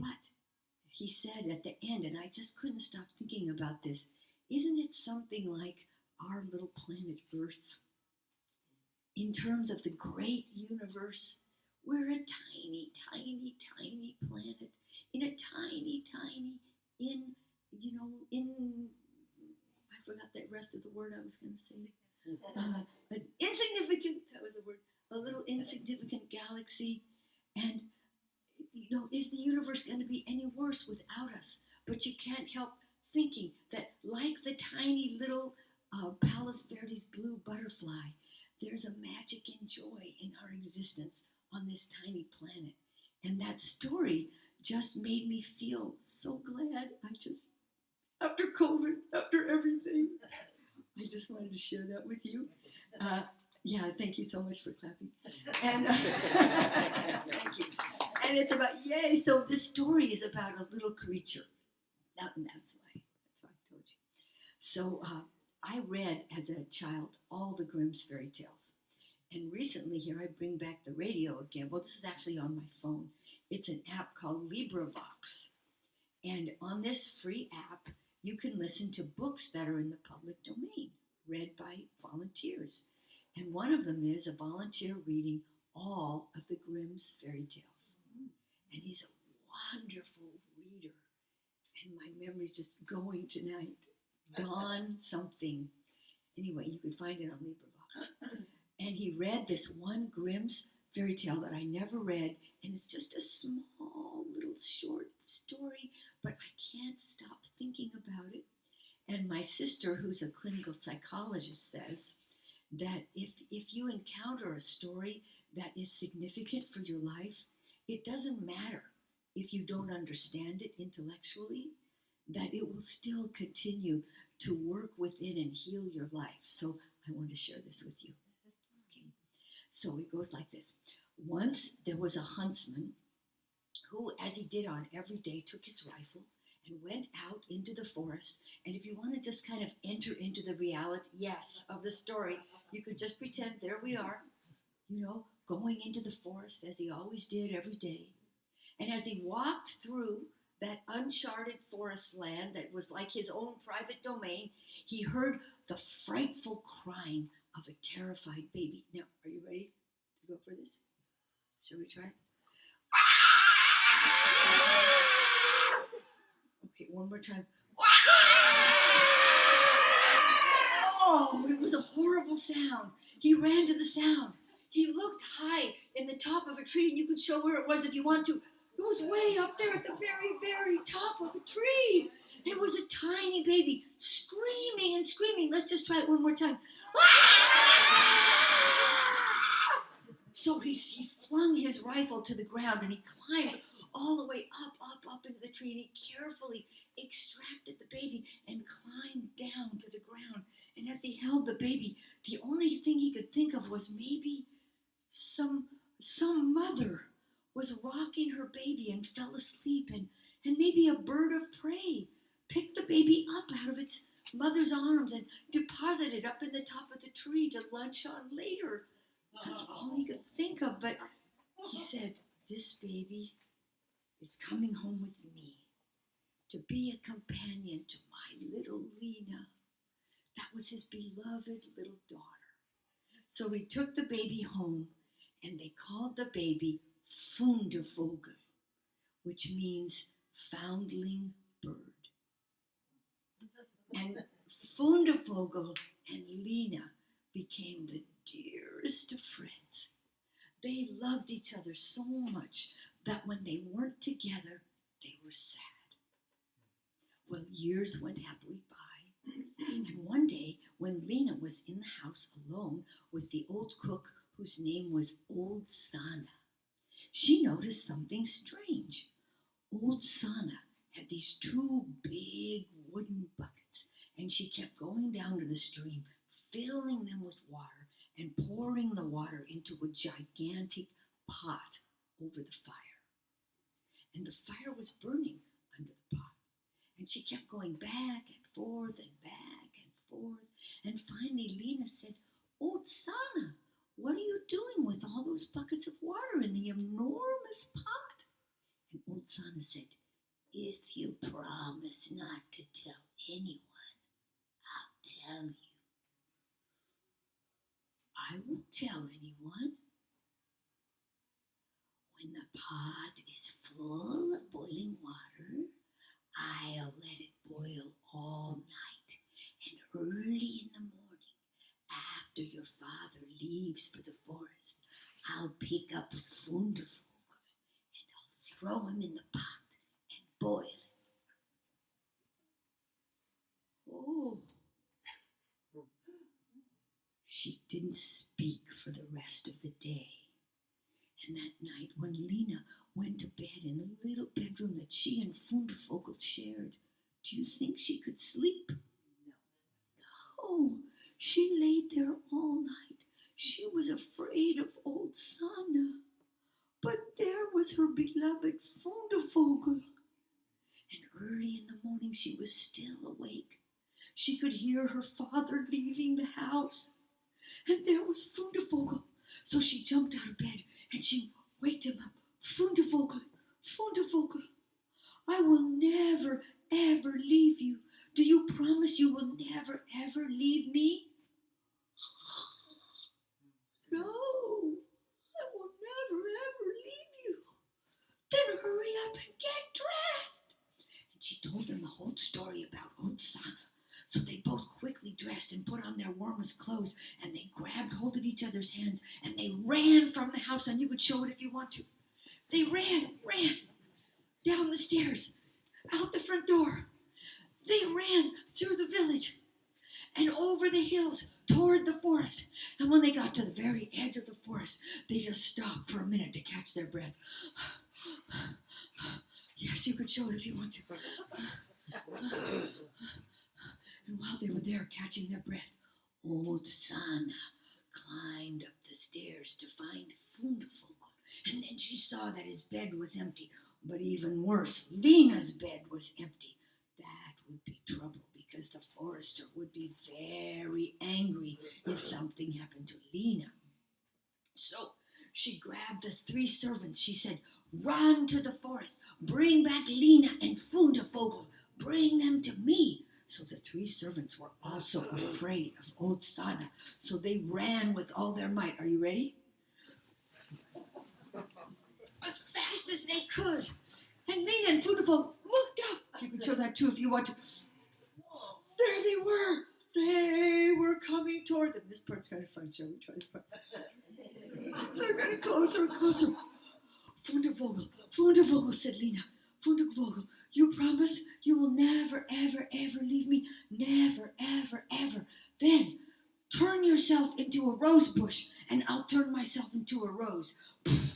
But he said at the end, and I just couldn't stop thinking about this, isn't it something like our little planet Earth? In terms of the great universe, we're a tiny, tiny, tiny planet in a tiny, tiny, I forgot that rest of the word I was going to say. An insignificant, that was the word, a little insignificant galaxy. And, is the universe going to be any worse without us? But you can't help thinking that like the tiny little Palos Verdes blue butterfly, there's a magic and joy in our existence on this tiny planet. And that story just made me feel so glad. After COVID, after everything, I just wanted to share that with you. Thank you so much for clapping. And thank you. And it's about, yay, so this story is about a little creature. That's why I told you. So I read as a child all the Grimm's fairy tales. And recently here I bring back the radio again. Well, this is actually on my phone. It's an app called LibriVox. And on this free app, you can listen to books that are in the public domain, read by volunteers. And one of them is a volunteer reading all of the Grimm's fairy tales. And he's a wonderful reader. And my memory's just going tonight. Don something. Anyway, you can find it on LibriVox. And he read this one Grimm's fairy tale that I never read, and it's just a small little short story, but I can't stop thinking about it. And my sister, who's a clinical psychologist, says that if you encounter a story that is significant for your life, it doesn't matter if you don't understand it intellectually, that it will still continue to work within and heal your life. So I want to share this with you. Okay. So it goes like this. Once there was a huntsman who, as he did on every day, took his rifle and went out into the forest. And if you want to just kind of enter into the reality, of the story, you could just pretend there we are, going into the forest as he always did every day. And as he walked through that uncharted forest land that was like his own private domain, he heard the frightful crying of a terrified baby. Now, are you ready to go for this? Shall we try? Okay, one more time. Oh, it was a horrible sound. He ran to the sound. He looked high in the top of a tree, and you could show where it was if you want to. It was way up there at the very, very top of a tree. It was a tiny baby screaming and screaming. Let's just try it one more time. So he flung his rifle to the ground, and he climbed all the way up into the tree, and he carefully extracted the baby and climbed down to the ground. And as he held the baby, the only thing he could think of was maybe some mother was rocking her baby and fell asleep, and maybe a bird of prey picked the baby up out of its mother's arms and deposited it up in the top of the tree to lunch on later. That's all he could think of, but he said, this baby is coming home with me to be a companion to my little Lena. That was his beloved little daughter. So he took the baby home, and they called the baby Fundevogel, which means foundling bird. And Fundevogel and Lena became the dearest of friends. They loved each other so much that when they weren't together, they were sad. Well, years went happily by, and one day when Lena was in the house alone with the old cook whose name was Old Sana, she noticed something strange. Old Sana had these two big wooden buckets, and she kept going down to the stream, filling them with water and pouring the water into a gigantic pot over the fire. And the fire was burning under the pot. And she kept going back and forth and back and forth. And finally Lena said, Old Sana, what are you doing with all those buckets of water in the enormous pot? And Old Sana said, if you promise not to tell anyone, I'll tell you. I won't tell anyone. When the pot is full of boiling water, I'll let it boil all night, and early in the morning, after your father leaves for the forest, I'll pick up Fundevogel, and I'll throw him in the pot and boil him. Oh. She didn't speak for the rest of the day. And that night, when Lena went to bed in the little bedroom that she and Fundevogel shared, do you think she could sleep? No, she laid there all night. She was afraid of Old Sana. But there was her beloved Fundevogel. And early in the morning, she was still awake. She could hear her father leaving the house. And there was Fundevogel. So she jumped out of bed and she waked him up. Fundevogel, Fundevogel, I will never, ever leave you. Do you promise you will never, ever leave me? No, I will never, ever leave you. Then hurry up and get dressed. And she told them the whole story about Old Sana. So they both quickly dressed and put on their warmest clothes, and they grabbed hold of each other's hands, and they ran from the house, and you could show it if you want to. They ran down the stairs, out the front door. They ran through the village and over the hills toward the forest. And when they got to the very edge of the forest, they just stopped for a minute to catch their breath. Yes, you could show it if you want to. And while they were there catching their breath, Old Sana climbed up the stairs to find Fundevogel. And then she saw that his bed was empty. But even worse, Lena's bed was empty. That would be trouble because the forester would be very angry if something happened to Lena. So she grabbed the 3 servants. She said, "Run to the forest. Bring back Lena and Fundevogel. Bring them to me." So the 3 servants were also afraid of old Sana. So they ran with all their might. Are you ready? As fast as they could. And Lena and Fundevogel looked up. You can show that too if you want to. There they were. They were coming toward them. This part's kind of fun. Shall we try this part? They're getting closer and closer. Fundevogel, said Lena. Fundevogel, you promise you will never, ever, ever leave me? Never, ever, ever. Then turn yourself into a rose bush, and I'll turn myself into a rose. And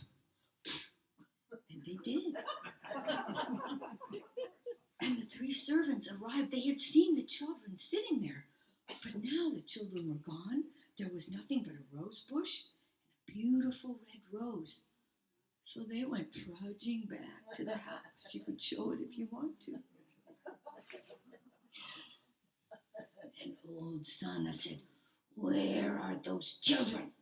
they did. And the 3 servants arrived. They had seen the children sitting there. But now the children were gone. There was nothing but a rose bush and a beautiful red rose. So they went trudging back to the house. You could show it if you want to. And old Sana said, "Where are those children?"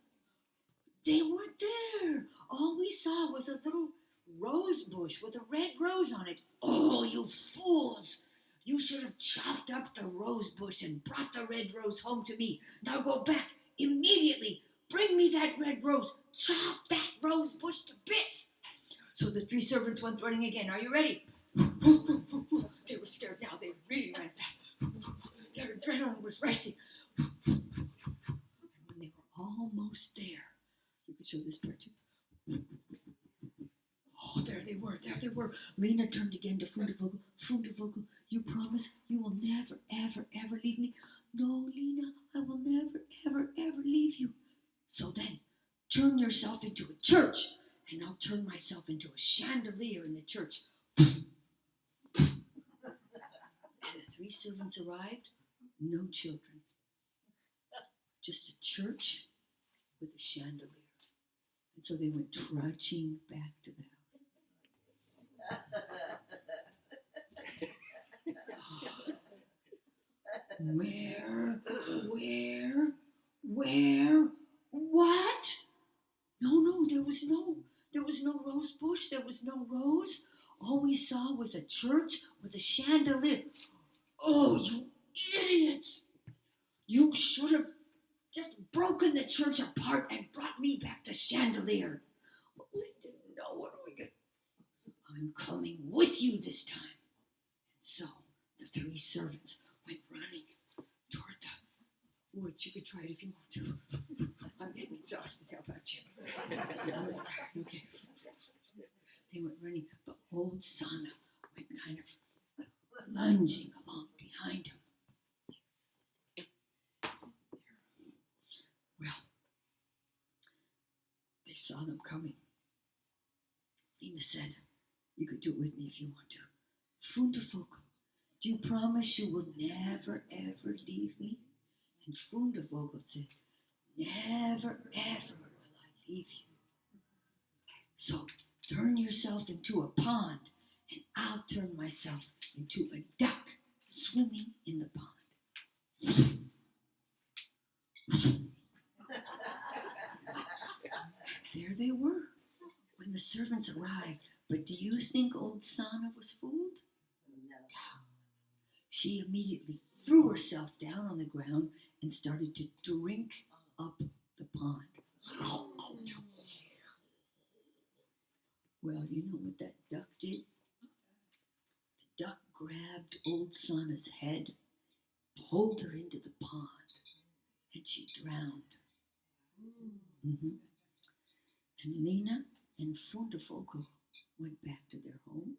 They weren't there. All we saw was a little rose bush with a red rose on it. "Oh, you fools! You should have chopped up the rose bush and brought the red rose home to me. Now go back immediately. Bring me that red rose. Chop that rose bush to bits." So the 3 servants went running again. Are you ready? They were scared now. They really ran fast. Their adrenaline was racing. And when they were almost there, you could show this part too. Oh, there they were. Lena turned again to Fundevogel. "Fundevogel, you promise you will never, ever, ever leave me?" "No, Lena, I will never, ever, ever leave you." "So then, turn yourself into a church, and I'll turn myself into a chandelier in the church." And the 3 servants arrived. No children. Just a church with a chandelier. And so they went trudging back to the house. Where, what? No, there was no rose bush, there was no rose. All we saw was a church with a chandelier. Oh, you idiots! You should have just broken the church apart and brought me back the chandelier. Well, we didn't know. What are we going to... I'm coming with you this time. And so the 3 servants went running toward the woods. You could try it if you want to. I'm getting exhausted. How about you? I'm really tired. Okay. They went running, but old Sana went kind of lunging along behind him. Well, they saw them coming. Lena said, "You could do it with me if you want to. Fundevogel, do you promise you will never, ever leave me?" And Fundevogel said, "Never, ever will I leave you. So turn yourself into a pond, and I'll turn myself into a duck swimming in the pond." There they were when the servants arrived. But do you think old Sana was fooled? No. She immediately threw herself down on the ground and started to drink up the pond. Well, you know what that duck did? The duck grabbed old Sana's head, pulled her into the pond, and she drowned. Mm-hmm. And Lena and Fundevogel went back to their home.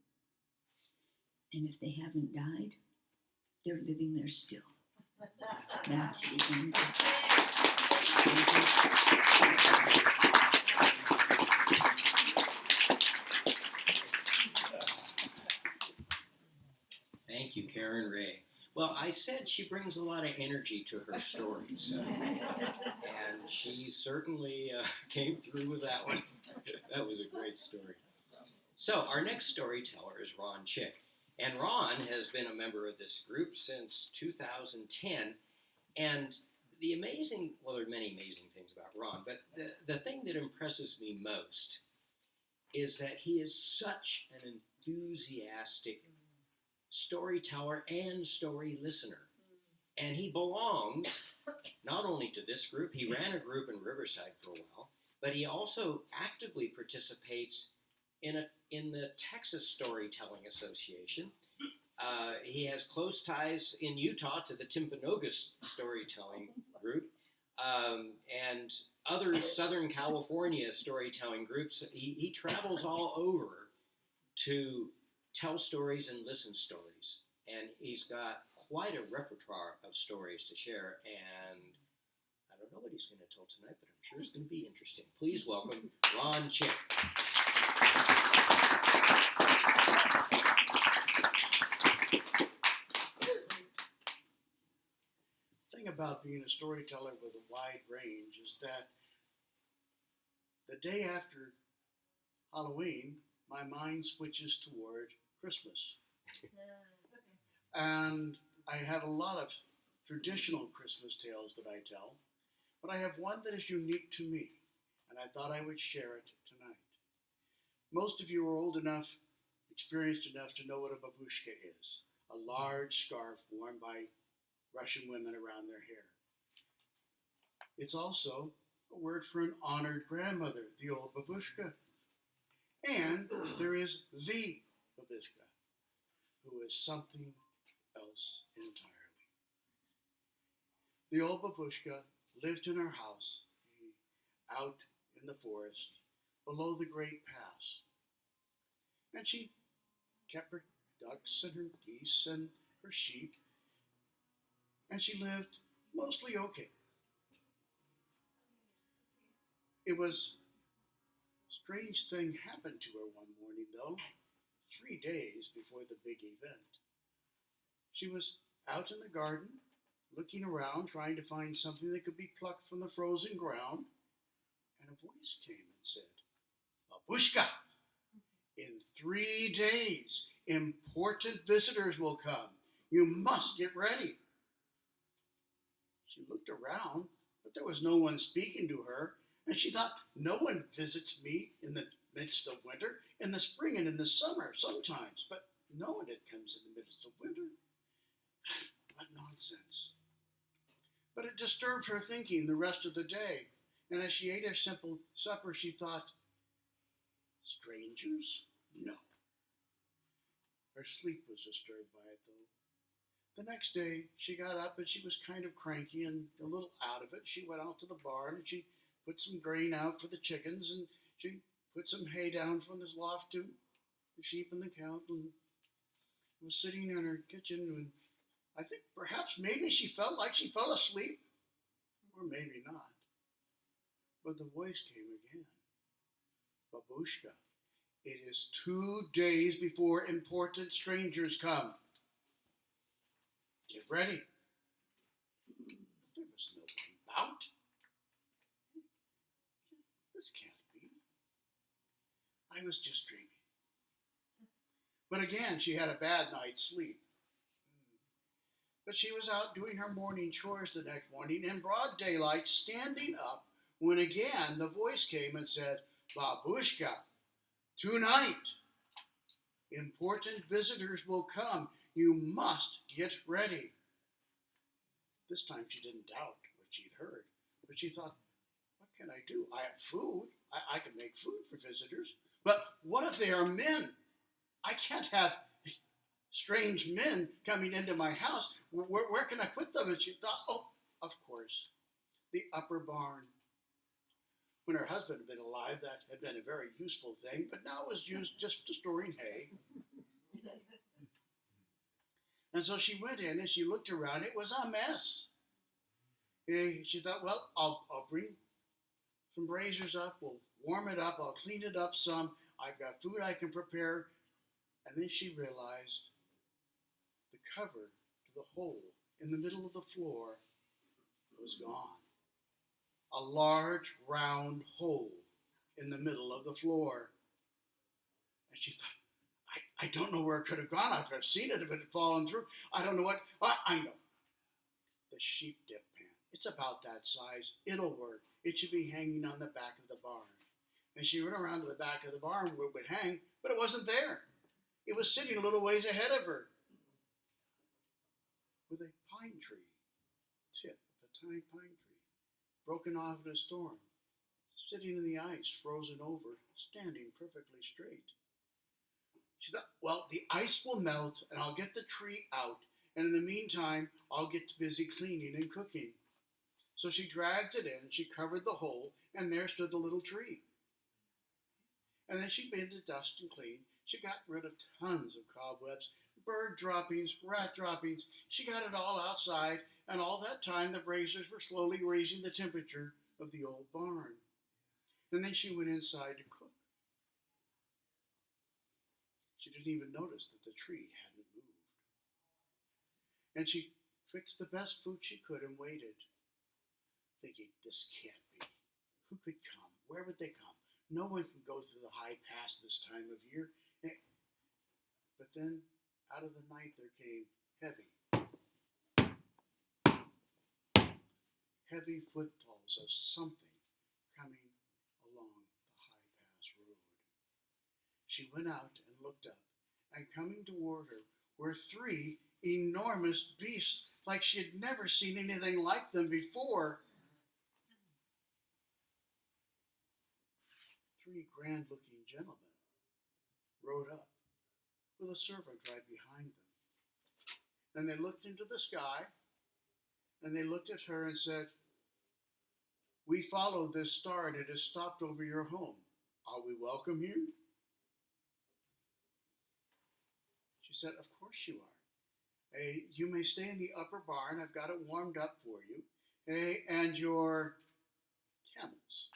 And if they haven't died, they're living there still. That's the end. Thank you, Karen Ray. Well, I said she brings a lot of energy to her stories, and she certainly came through with that one. That was a great story. So our next storyteller is Ron Chick, and Ron has been a member of this group since 2010, and the amazing, well, there are many amazing things about Ron, but the thing that impresses me most is that he is such an enthusiastic storyteller and story listener. And he belongs not only to this group, he ran a group in Riverside for a while, but he also actively participates in the Texas Storytelling Association. He has close ties in Utah to the Timpanogos Storytelling Group and other Southern California storytelling groups. He travels all over to tell stories and listen stories. And he's got quite a repertoire of stories to share. And I don't know what he's going to tell tonight, but I'm sure it's going to be interesting. Please welcome Ron Chick. The thing about being a storyteller with a wide range is that the day after Halloween, my mind switches toward Christmas. And I have a lot of traditional Christmas tales that I tell, but I have one that is unique to me, and I thought I would share it tonight. Most of you are old enough, experienced enough to know what a babushka is, a large scarf worn by Russian women around their hair. It's also a word for an honored grandmother, the old babushka. And there is the babushka, who is something else entirely. The old babushka lived in her house out in the forest below the great pass. And she kept her ducks and her geese and her sheep, and she lived mostly okay. It was a strange thing happened to her one morning, though, 3 days before the big event. She was out in the garden, looking around, trying to find something that could be plucked from the frozen ground, and a voice came and said, "Babushka, in 3 days, important visitors will come. You must get ready." She looked around, but there was no one speaking to her, and she thought, no one visits me in the midst of winter, in the spring and in the summer sometimes, but no one that comes in the midst of winter. What nonsense. But it disturbed her thinking the rest of the day, and as she ate her simple supper, she thought, strangers? No. Her sleep was disturbed by it, though. The next day, she got up and she was kind of cranky and a little out of it. She went out to the barn and she put some grain out for the chickens, and she put some hay down from this loft to the sheep and the cow, and was sitting in her kitchen, and I think perhaps maybe she felt like she fell asleep, or maybe not. But the voice came again. "Babushka, it is 2 days before important strangers come. Get ready." There was nobody about. This can't be. I was just dreaming. But again, she had a bad night's sleep. But she was out doing her morning chores the next morning in broad daylight, standing up, when again the voice came and said, "Babushka, tonight, important visitors will come. You must get ready." This time she didn't doubt what she'd heard, but she thought, what can I do? I have food. I can make food for visitors. But what if they are men? I can't have strange men coming into my house. Where can I put them? And she thought, oh, of course, the upper barn. When her husband had been alive, that had been a very useful thing, but now it was used just to storing hay. And so she went in and she looked around. It was a mess. She thought, well, I'll bring some braziers up. We'll warm it up. I'll clean it up some. I've got food I can prepare. And then she realized the cover to the hole in the middle of the floor was gone. A large round hole in the middle of the floor. And she thought, I don't know where it could have gone. I could have seen it if it had fallen through. I don't know what. I know. The sheep dip pan. It's about that size. It'll work. It should be hanging on the back of the barn. And she went around to the back of the barn where it would hang, but it wasn't there. It was sitting a little ways ahead of her with a pine tree, tip of a tiny pine tree, broken off in a storm, sitting in the ice, frozen over, standing perfectly straight. She thought, well, the ice will melt and I'll get the tree out, and in the meantime, I'll get busy cleaning and cooking. So she dragged it in, she covered the hole, and there stood the little tree. And then she began to dust and clean. She got rid of tons of cobwebs, bird droppings, rat droppings. She got it all outside, and all that time the braziers were slowly raising the temperature of the old barn. And then she went inside to cook. She didn't even notice that the tree hadn't moved. And she fixed the best food she could and waited, thinking, this can't be. Who could come? Where would they come? No one can go through the high pass this time of year. But then, out of the night, there came heavy footfalls of something coming along the high pass road. She went out and looked up, and coming toward her were 3 enormous beasts, like she had never seen anything like them before. 3 grand-looking gentlemen rode up with a servant right behind them. And they looked into the sky, and they looked at her and said, we followed this star, and it has stopped over your home. Are we welcome here? She said, of course you are. You may stay in the upper barn. I've got it warmed up for you. And your camels,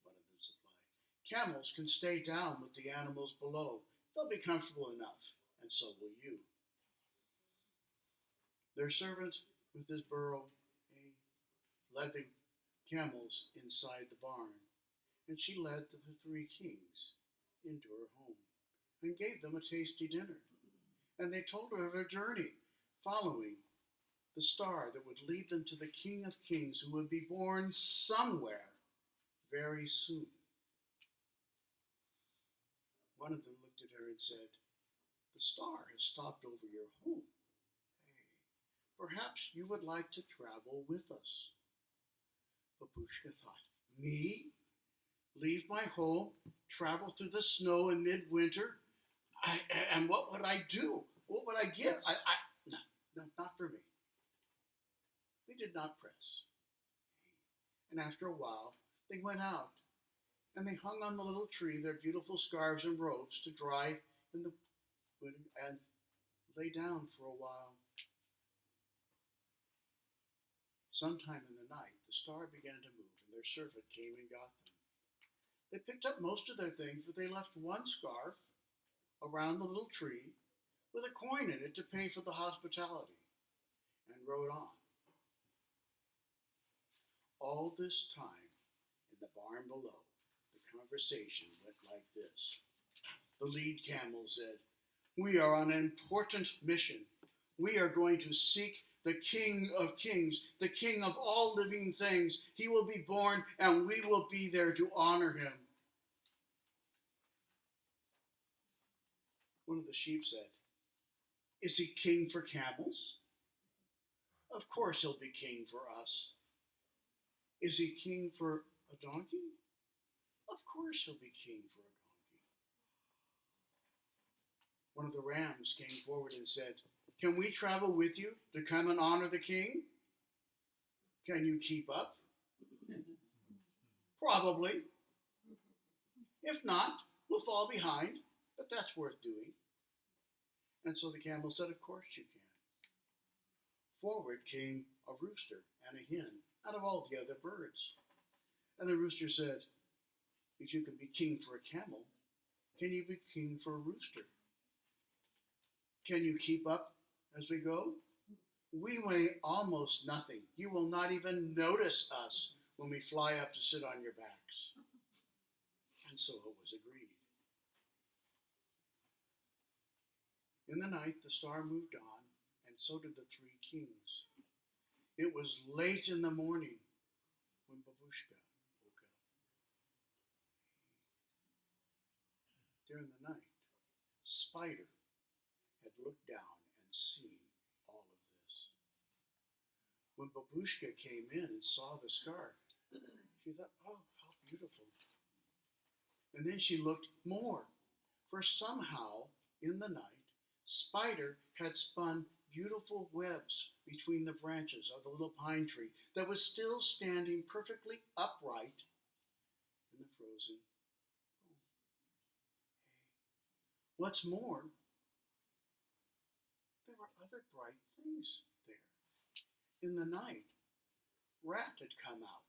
one of them supplied. Camels can stay down with the animals below. They'll be comfortable enough, and so will you. Their servant with his burro led the camels inside the barn, and she led the 3 kings into her home and gave them a tasty dinner. And they told her of their journey, following the star that would lead them to the King of Kings, who would be born somewhere very soon. One of them looked at her and said, the star has stopped over your home. Perhaps you would like to travel with us. Babushka thought, me? Leave my home, travel through the snow in midwinter? And what would I do? What would I give? No, not for me. They did not press. And after a while, they went out, and they hung on the little tree their beautiful scarves and robes to dry in the winter and lay down for a while. Sometime in the night, the star began to move, and their servant came and got them. They picked up most of their things, but they left one scarf around the little tree with a coin in it to pay for the hospitality, and rode on. All this time, in the barn below, the conversation went like this. The lead camel said, we are on an important mission. We are going to seek the King of Kings, the King of all living things. He will be born, and we will be there to honor him. One of the sheep said, is he king for camels? Of course he'll be king for us. Is he king for a donkey? Of course he'll be king for a donkey. One of the rams came forward and said, can we travel with you to come and honor the king? Can you keep up? Probably. If not, we'll fall behind, but that's worth doing. And so the camel said, of course you can. Forward came a rooster and a hen out of all the other birds. And the rooster said, if you can be king for a camel, can you be king for a rooster? Can you keep up as we go? We weigh almost nothing. You will not even notice us when we fly up to sit on your backs. And so it was agreed. In the night, the star moved on, and so did the 3 kings. It was late in the morning when Babushka woke up. During the night, Spider had looked down and seen all of this. When Babushka came in and saw the scar, she thought, oh, how beautiful. And then she looked more, for somehow in the night, Spider had spun beautiful webs between the branches of the little pine tree that was still standing perfectly upright in the frozen cold. What's more, there were other bright things there. In the night, Rat had come out,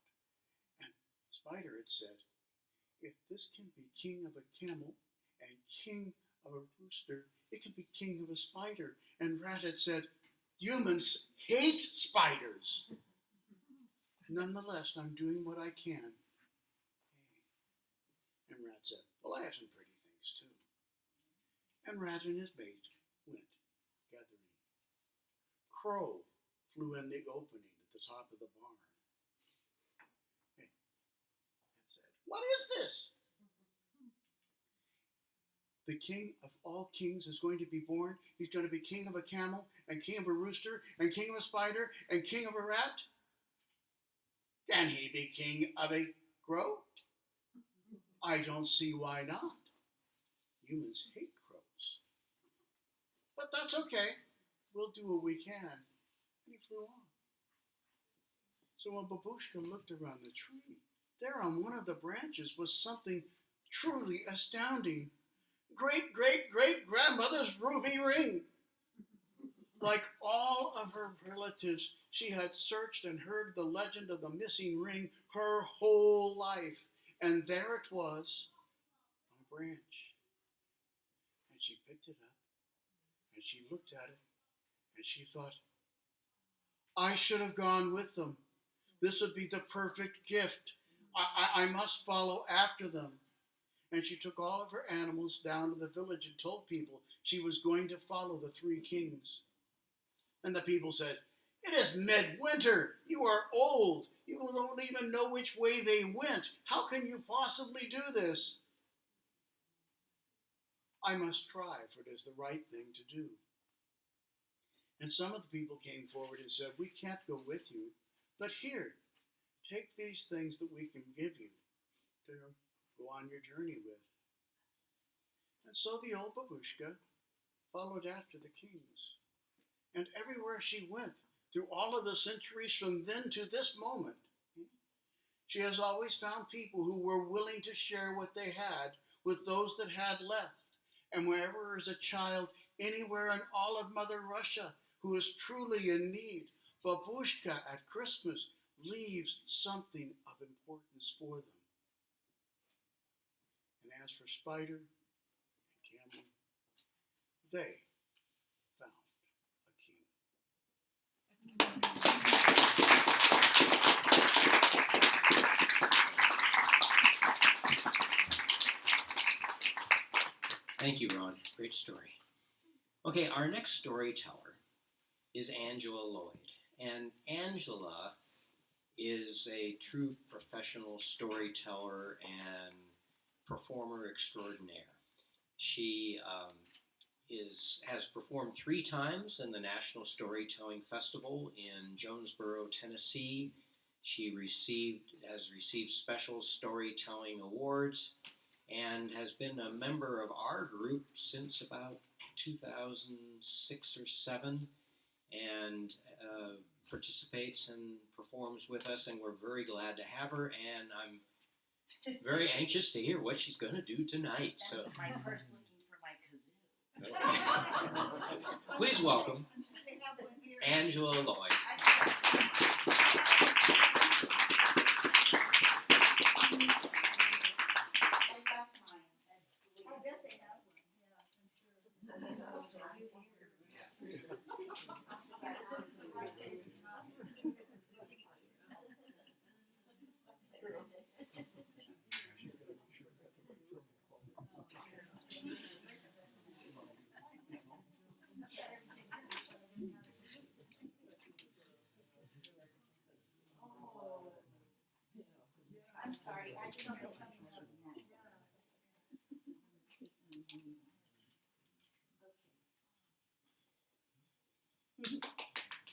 and Spider had said, if this can be king of a camel and king of a rooster, it can be king of a spider. And Rat had said, humans hate spiders. Nonetheless, I'm doing what I can. And Rat said, well, I have some pretty things too. And Rat and his mate went gathering. Crow flew in the opening at the top of the barn. And said, what is this? The king of all kings is going to be born. He's going to be king of a camel, and king of a rooster, and king of a spider, and king of a rat. Can he be king of a crow? I don't see why not. Humans hate crows. But that's okay. We'll do what we can. And he flew on. So when Babushka looked around the tree, there on one of the branches was something truly astounding. Great-great-great-grandmother's ruby ring. Like all of her relatives, she had searched and heard the legend of the missing ring her whole life. And there it was on a branch. And she picked it up, and she looked at it, and she thought, I should have gone with them. This would be the perfect gift. I must follow after them. And she took all of her animals down to the village and told people she was going to follow the three kings. And the people said, it is midwinter. You are old. You don't even know which way they went. How can you possibly do this? I must try, for it is the right thing to do. And some of the people came forward and said, we can't go with you, but here, take these things that we can give you to go on your journey with. And so the old Babushka followed after the kings. And everywhere she went, through all of the centuries from then to this moment, she has always found people who were willing to share what they had with those that had left. And wherever is a child, anywhere in all of Mother Russia, who is truly in need, Babushka at Christmas leaves something of importance for them. And as for Spider and Camel, they found a king. Thank you, Ron. Great story. Okay, our next storyteller is Angela Lloyd. And Angela is a true professional storyteller and performer extraordinaire. She has performed 3 times in the National Storytelling Festival in Jonesboro, Tennessee. She has received special storytelling awards and has been a member of our group since about 2006 or 7, and participates and performs with us, and we're very glad to have her, and I'm very anxious to hear what she's going to do tonight. So, my purse looking for my kazoo. Please welcome Angela Lloyd.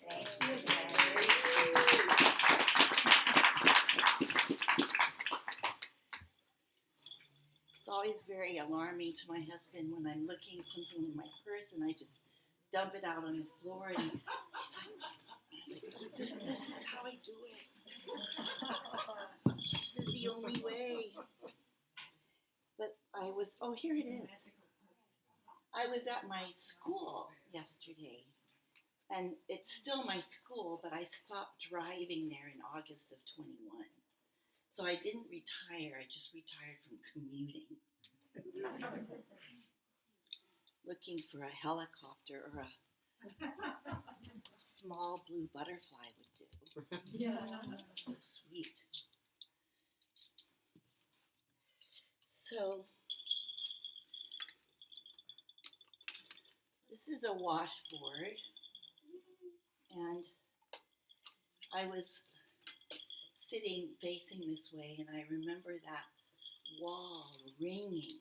Thank you, Mary. It's always very alarming to my husband when I'm looking something in my purse and I just dump it out on the floor and he's like, this is how I do it. This is the only way. But here it is. I was at my school yesterday, and it's still my school, but I stopped driving there in August of 21. So I didn't retire, I just retired from commuting. Looking for a helicopter or a small blue butterfly would do. Yeah. So sweet. So this is a washboard, and I was sitting facing this way, and I remember that wall ringing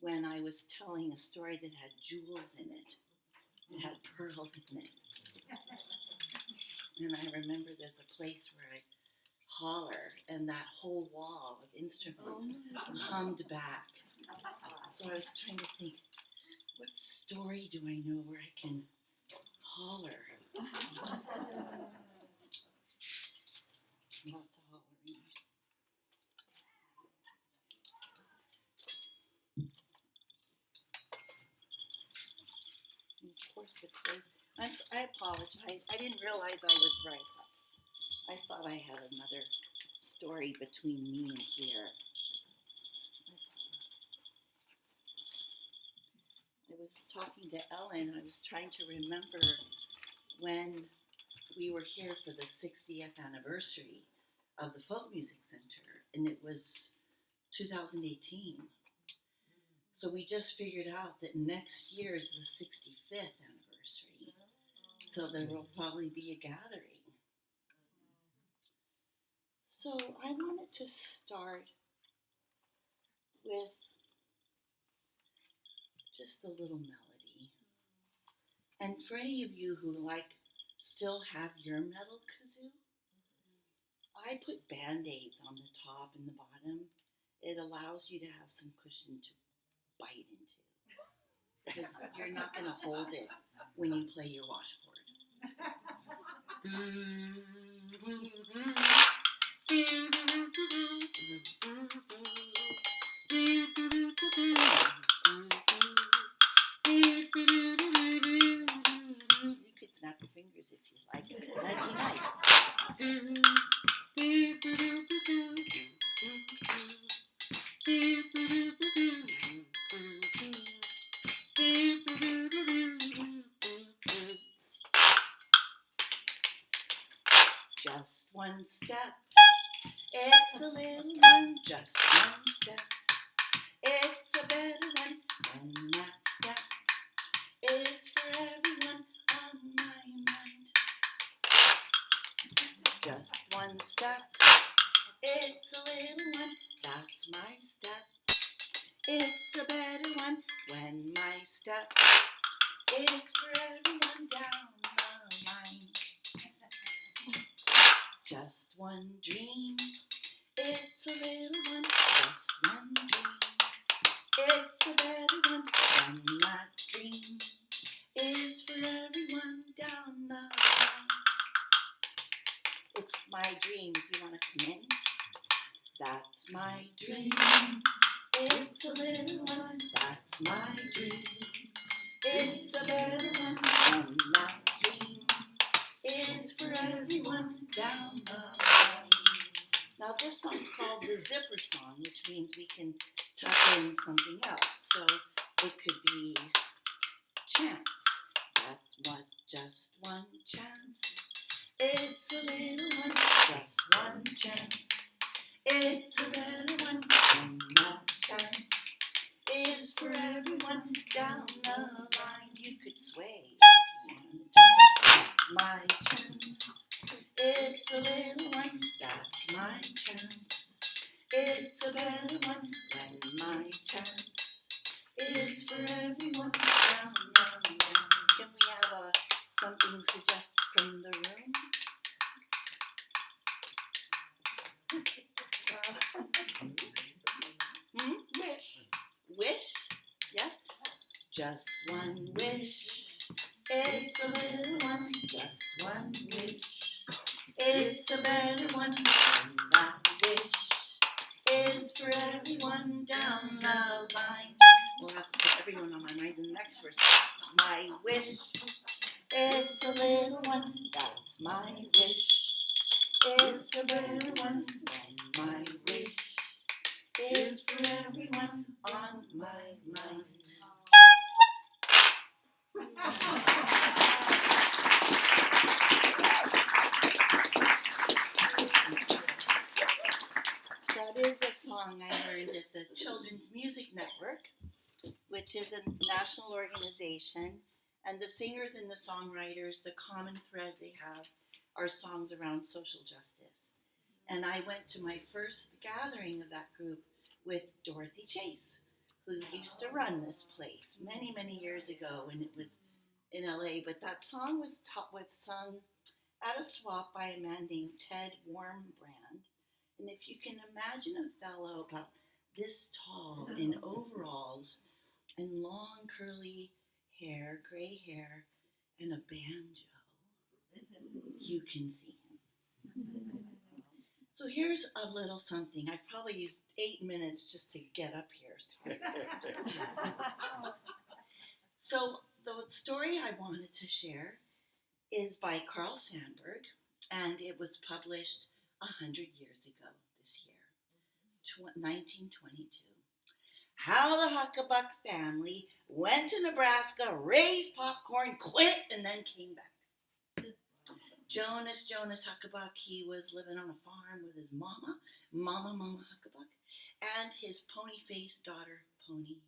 when I was telling a story that had jewels in it. It had pearls in it. And I remember there's a place where I holler, and that whole wall of instruments hummed back. So I was trying to think, what story do I know where I can holler? Lots of hollering. And of course the clothes. I apologize. I didn't realize I was right. I thought I had another story between me and here. I was talking to Ellen. I was trying to remember when we were here for the 60th anniversary of the Folk Music Center, and it was 2018. So we just figured out that next year is the 65th anniversary. So there will probably be a gathering. So I wanted to start with just a little melody. And for any of you who still have your metal kazoo, I put Band-Aids on the top and the bottom. It allows you to have some cushion to bite into, because you're not going to hold it when you play your washboard. You could snap your fingers if you like. That'd be nice. Just one step, it's a little one, just one step. It's a better one when that step is for everyone on my mind. Just one step, it's a little one, that's my step. It's a better one when my step is for everyone down the line. Just one dream, it's a little one, just one dream. It's a better one when that dream is for everyone down the line. It's my dream if you want to come in. That's my dream. It's a little one, that's my dream. It's a better one when that dream is for everyone down the line. Now this song's called the zipper song, which means we can tuck in something else. So it could be chance. That's what just one chance. It's a little one, just one chance. It's a better one when that chance is for everyone down the line. You could sway. That's my chance. It's a little one, that's my chance. It's a better one when my chance something suggested from the room? Wish? Yes? Just one wish. It's a little one. Just one wish. It's a better one. That wish is for everyone down the line. We'll have to put everyone on my mind in the next verse. That's my wish. It's a little one. That's my wish. It's a better one. My wish is for everyone on my mind. That is a song I learned at the Children's Music Network, which is a national organization, and the singers and the songwriters, the common thread they have are songs around social justice. And I went to my first gathering of that group with Dorothy Chase, who used to run this place many, many years ago when it was in LA. But that song was sung at a swap by a man named Ted Warmbrand. And if you can imagine a fellow about this tall in overalls and long curly hair, gray hair, and a banjo, you can see him. So here's a little something. I've probably used 8 minutes just to get up here. Sorry. So the story I wanted to share is by Carl Sandburg, and it was published 100 years ago this year, 1922. How the Huckabuck family went to Nebraska, raised popcorn, quit, and then came back. Jonas Huckabuck, he was living on a farm with his mama Huckabuck, and his pony-faced daughter, Pony.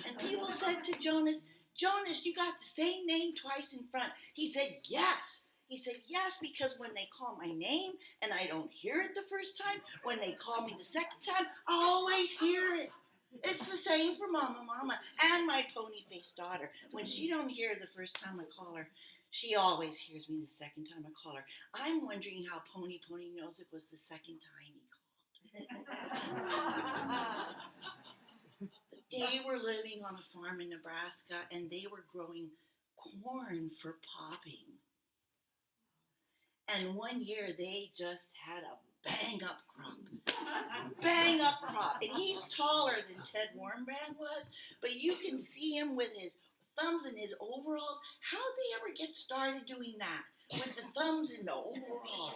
And people said to Jonas, you got the same name twice in front. He said, yes. He said, yes, because when they call my name and I don't hear it the first time, when they call me the second time, I always hear it. It's the same for Mama, and my pony-faced daughter. When she don't hear it the first time I call her, she always hears me the second time I call her. I'm wondering how Pony knows it was the second time he called. They were living on a farm in Nebraska, and they were growing corn for popping. And one year they just had a bang-up crop. And he's taller than Ted Warmbrand was, but you can see him with his thumbs in his overalls. How'd they ever get started doing that with the thumbs in the overalls?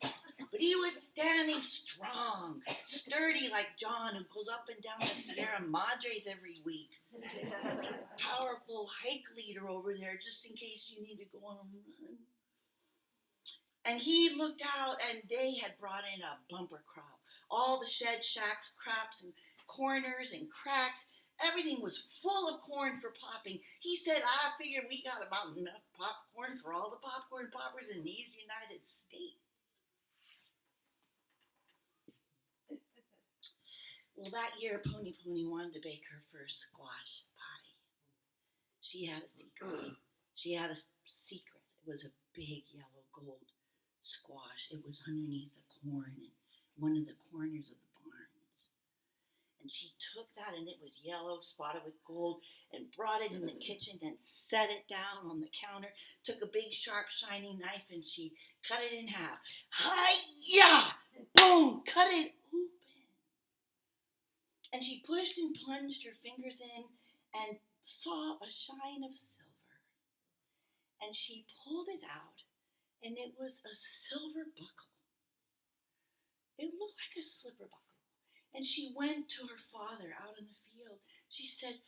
But he was standing strong, sturdy like John, who goes up and down the Sierra Madres every week. Really powerful hike leader over there, just in case you need to go on a run. And he looked out, and they had brought in a bumper crop. All the shed shacks, crops, and corners and cracks, everything was full of corn for popping. He said, I figured we got about enough popcorn for all the popcorn poppers in these United States. Well, that year, Pony wanted to bake her first squash pie. She had a secret. It was a big yellow gold squash. It was underneath the corn in one of the corners of the barns. And she took that, and it was yellow, spotted with gold, and brought it in the kitchen and set it down on the counter, took a big, sharp, shiny knife, and she cut it in half. Hi-ya! Boom! Cut it open. And she pushed and plunged her fingers in and saw a shine of silver. And she pulled it out, and it was a silver buckle. It looked like a slipper buckle. And she went to her father out in the field. She said,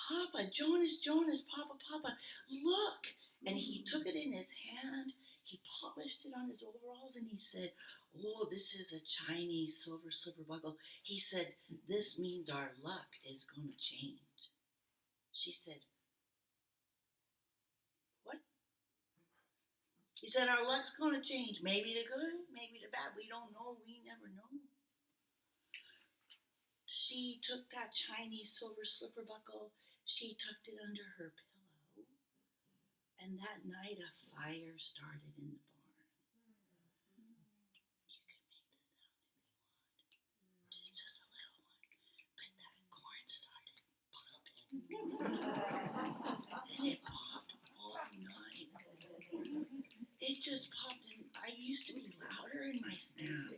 Papa, Jonas, Papa, look. And he took it in his hand. He polished it on his overalls, and he said, oh, this is a Chinese silver slipper buckle. He said, this means our luck is going to change. She said, what? He said, our luck's going to change. Maybe the good, maybe the bad. We don't know. We never know. She took that Chinese silver slipper buckle. She tucked it under her pillow. And that night a fire started in the barn. You can make the sound if you want. Just a little one. But that corn started popping. And it popped all night. It just popped, and I used to be louder in my snap.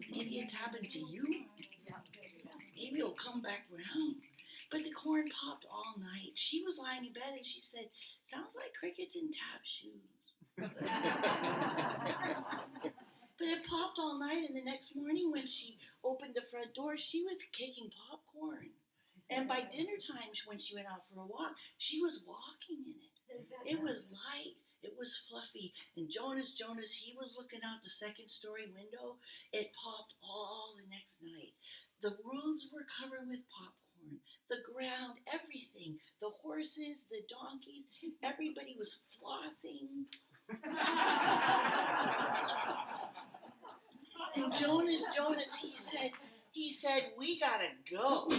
Maybe it's happened to you. Maybe it'll come back round. But the corn popped all night. She was lying in bed and she said, "Sounds like crickets in tap shoes." But it popped all night, and the next morning when she opened the front door, she was kicking popcorn. And by dinner time, when she went out for a walk, she was walking in it. It was light. It was fluffy. And Jonas, he was looking out the second-story window. It popped all the next night. The roofs were covered with popcorn. The ground, everything. The horses, the donkeys, everybody was flossing. And Jonas, he said, "We gotta go.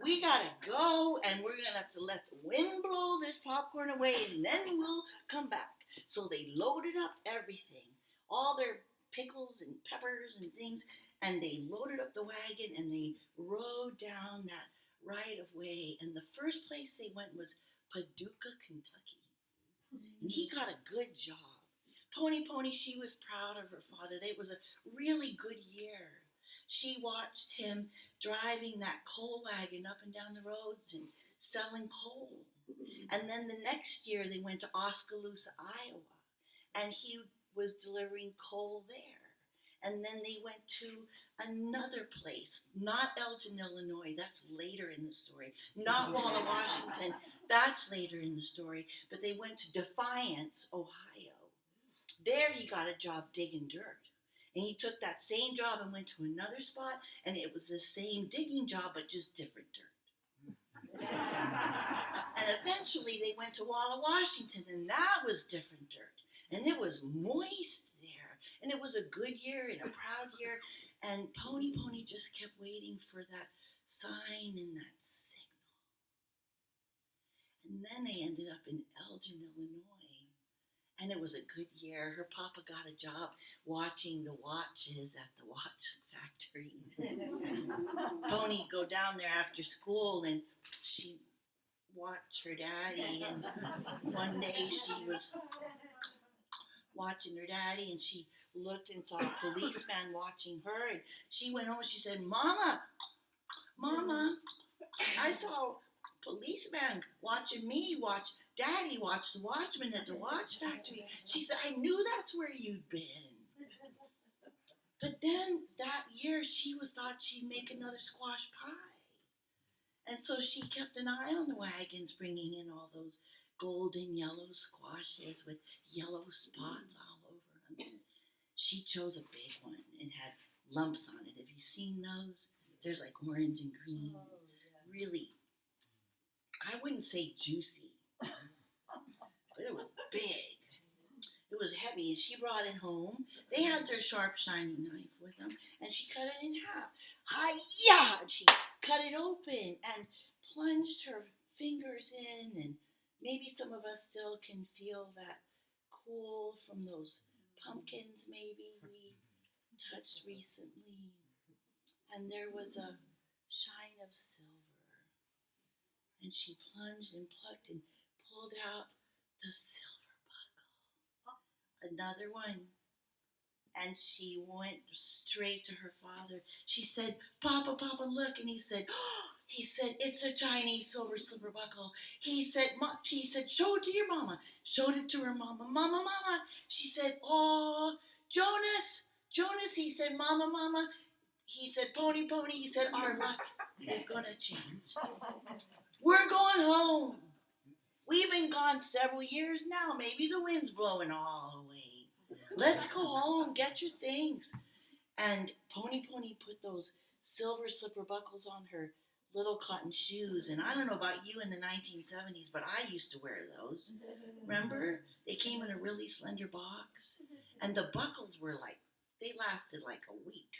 We gotta go, and we're gonna have to let the wind blow this popcorn away, and then we'll come back." So they loaded up everything, all their pickles and peppers and things, and they loaded up the wagon, and they rode down that right of way. And the first place they went was Paducah, Kentucky. And he got a good job. Pony, she was proud of her father. It was a really good year. She watched him driving that coal wagon up and down the roads and selling coal. And then the next year they went to Oskaloosa, Iowa, and he was delivering coal there. And then they went to another place, not Elgin, Illinois, that's later in the story. Not Walla, Washington, that's later in the story. But they went to Defiance, Ohio. There he got a job digging dirt. And he took that same job and went to another spot, and it was the same digging job, but just different dirt. And eventually they went to Walla, Washington, and that was different dirt. And it was moist there. And it was a good year and a proud year. And Pony just kept waiting for that sign and that signal. And then they ended up in Elgin, Illinois. And it was a good year. Her papa got a job watching the watches at the watch factory. Pony go down there after school, and she watched her daddy. And one day she was watching her daddy, and she looked and saw a policeman watching her. And she went home and she said, Mama, I saw a policeman watching me watch Daddy watch the watchman at the watch factory. She said, I knew that's where you'd been. But then that year she thought she'd make another squash pie. And so she kept an eye on the wagons bringing in all those golden yellow squashes with yellow spots all over them. She chose a big one and had lumps on it. Have you seen those? There's like orange and green. Really, I wouldn't say juicy, but it was big. It was heavy, and she brought it home. They had their sharp, shiny knife with them, and she cut it in half. Hi-ya! And she cut it open and plunged her fingers in, and maybe some of us still can feel that cool from those pumpkins maybe we touched recently. And there was a shine of silver. And she plunged and plucked and pulled out the silver buckle. Another one. And she went straight to her father. She said, Papa, look. And he said, it's a Chinese silver slipper buckle. She said, show it to your mama. Showed it to her mama. Mama. She said, oh, Jonas. He said, Mama. He said, Pony. He said, our luck is going to change. We're going home. We've been gone several years now. Maybe the wind's blowing all away. Let's go home. Get your things. And Pony put those silver slipper buckles on her little cotton shoes. And I don't know about you in the 1970s, but I used to wear those. Remember? They came in a really slender box. And the buckles were they lasted like a week.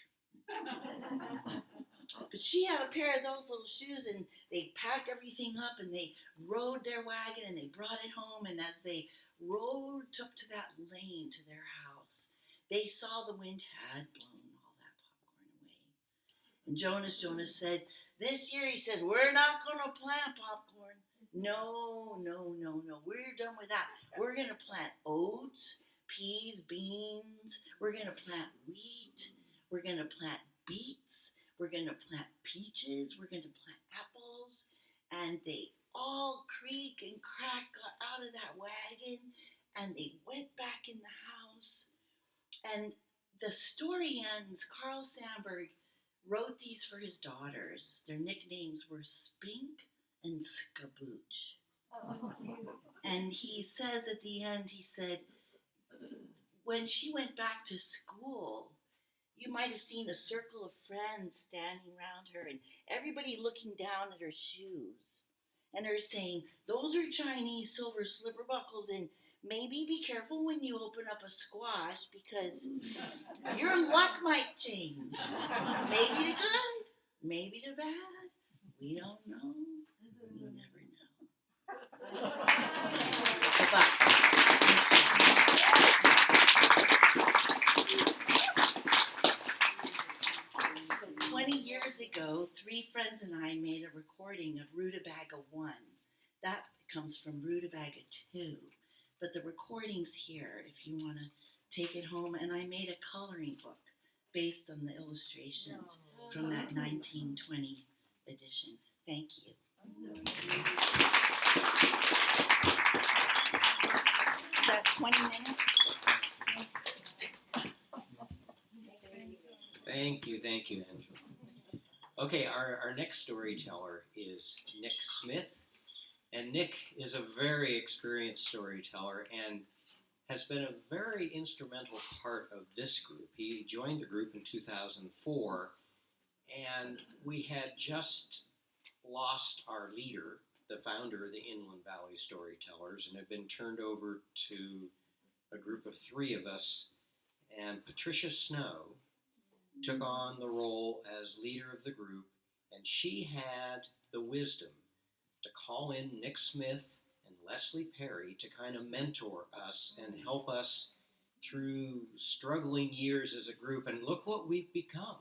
But she had a pair of those little shoes, and they packed everything up, and they rode their wagon, and they brought it home. And as they rode up to that lane to their house, they saw the wind had blown all that popcorn away. And Jonas said, this year, he says, we're not going to plant popcorn. No, no, no, no. We're done with that. We're going to plant oats, peas, beans. We're going to plant wheat. We're going to plant beets. We're going to plant peaches. We're going to plant apples. And they all creak and crack got out of that wagon. And they went back in the house. And the story ends, Carl Sandburg wrote these for his daughters. Their nicknames were Spink and Skabooch. And he says at the end, he said, when she went back to school, you might have seen a circle of friends standing around her and everybody looking down at her shoes. And her saying, those are Chinese silver slipper buckles, and maybe be careful when you open up a squash because your luck might change. Maybe to good, maybe to bad. We don't know. We never know. But so 20 years ago, 3 friends and I made a recording of Rutabaga 1. That comes from Rutabaga 2. But the recording's here if you want to take it home. And I made a coloring book based on the illustrations from that 1920 edition. Thank you. Is that 20 minutes? Thank you, Angela. Okay, our next storyteller is Nick Smith. And Nick is a very experienced storyteller and has been a very instrumental part of this group. He joined the group in 2004, and we had just lost our leader, the founder of the Inland Valley Storytellers, and had been turned over to a group of 3 of us. And Patricia Snow took on the role as leader of the group, and she had the wisdom to call in Nick Smith and Leslie Perry to kind of mentor us and help us through struggling years as a group. And look what we've become.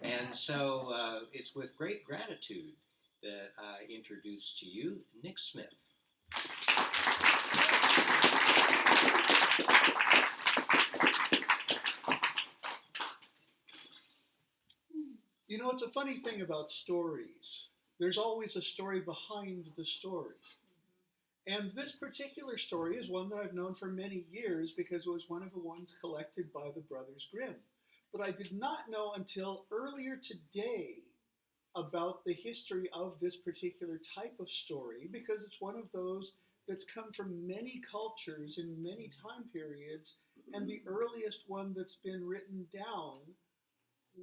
And so it's with great gratitude that I introduce to you Nick Smith. You know, it's a funny thing about stories. There's always a story behind the story. And this particular story is one that I've known for many years because it was one of the ones collected by the Brothers Grimm. But I did not know until earlier today about the history of this particular type of story because it's one of those that's come from many cultures in many time periods, and the earliest one that's been written down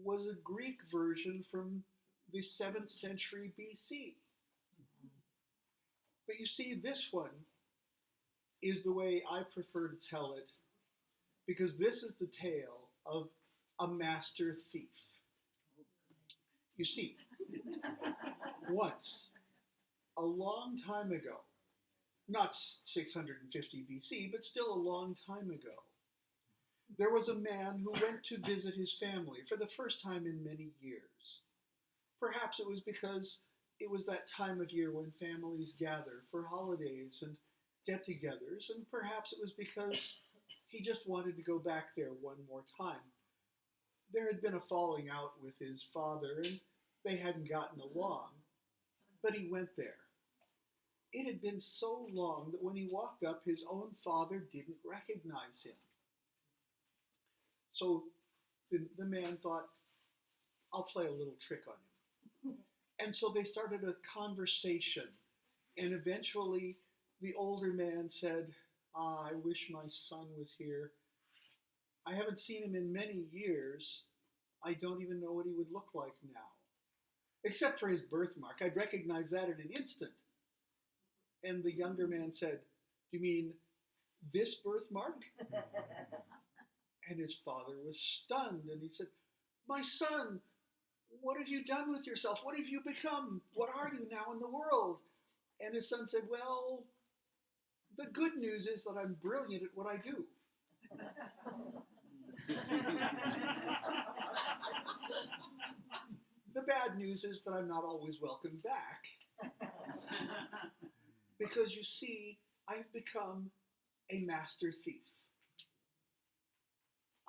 was a Greek version from the 7th century BC. But you see, this one is the way I prefer to tell it because this is the tale of a master thief. You see, once, a long time ago, not 650 BC, but still a long time ago, there was a man who went to visit his family for the first time in many years. Perhaps it was because it was that time of year when families gather for holidays and get-togethers, and perhaps it was because he just wanted to go back there one more time. There had been a falling out with his father, and they hadn't gotten along, but he went there. It had been so long that when he walked up, his own father didn't recognize him. So the man thought, I'll play a little trick on him. And so they started a conversation, and eventually the older man said, I wish my son was here. I haven't seen him in many years. I don't even know what he would look like now. Except for his birthmark. I'd recognize that in an instant. And the younger man said, do you mean this birthmark? And his father was stunned, and he said, my son, what have you done with yourself? What have you become? What are you now in the world? And his son said, well, the good news is that I'm brilliant at what I do. The bad news is that I'm not always welcome back. Because you see, I've become a master thief.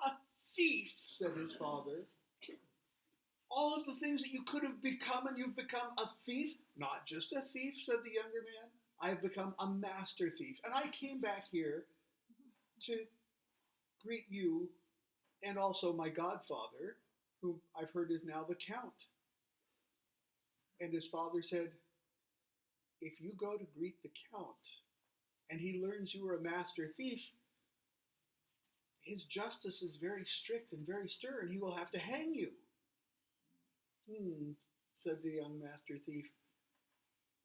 A thief, said his father. All of the things that you could have become, and you've become a thief? Not just a thief, said the younger man. I have become a master thief. And I came back here to greet you and also my godfather, whom I've heard is now the Count. And his father said, if you go to greet the Count and he learns you are a master thief, his justice is very strict and very stern. He will have to hang you. Said the young master thief.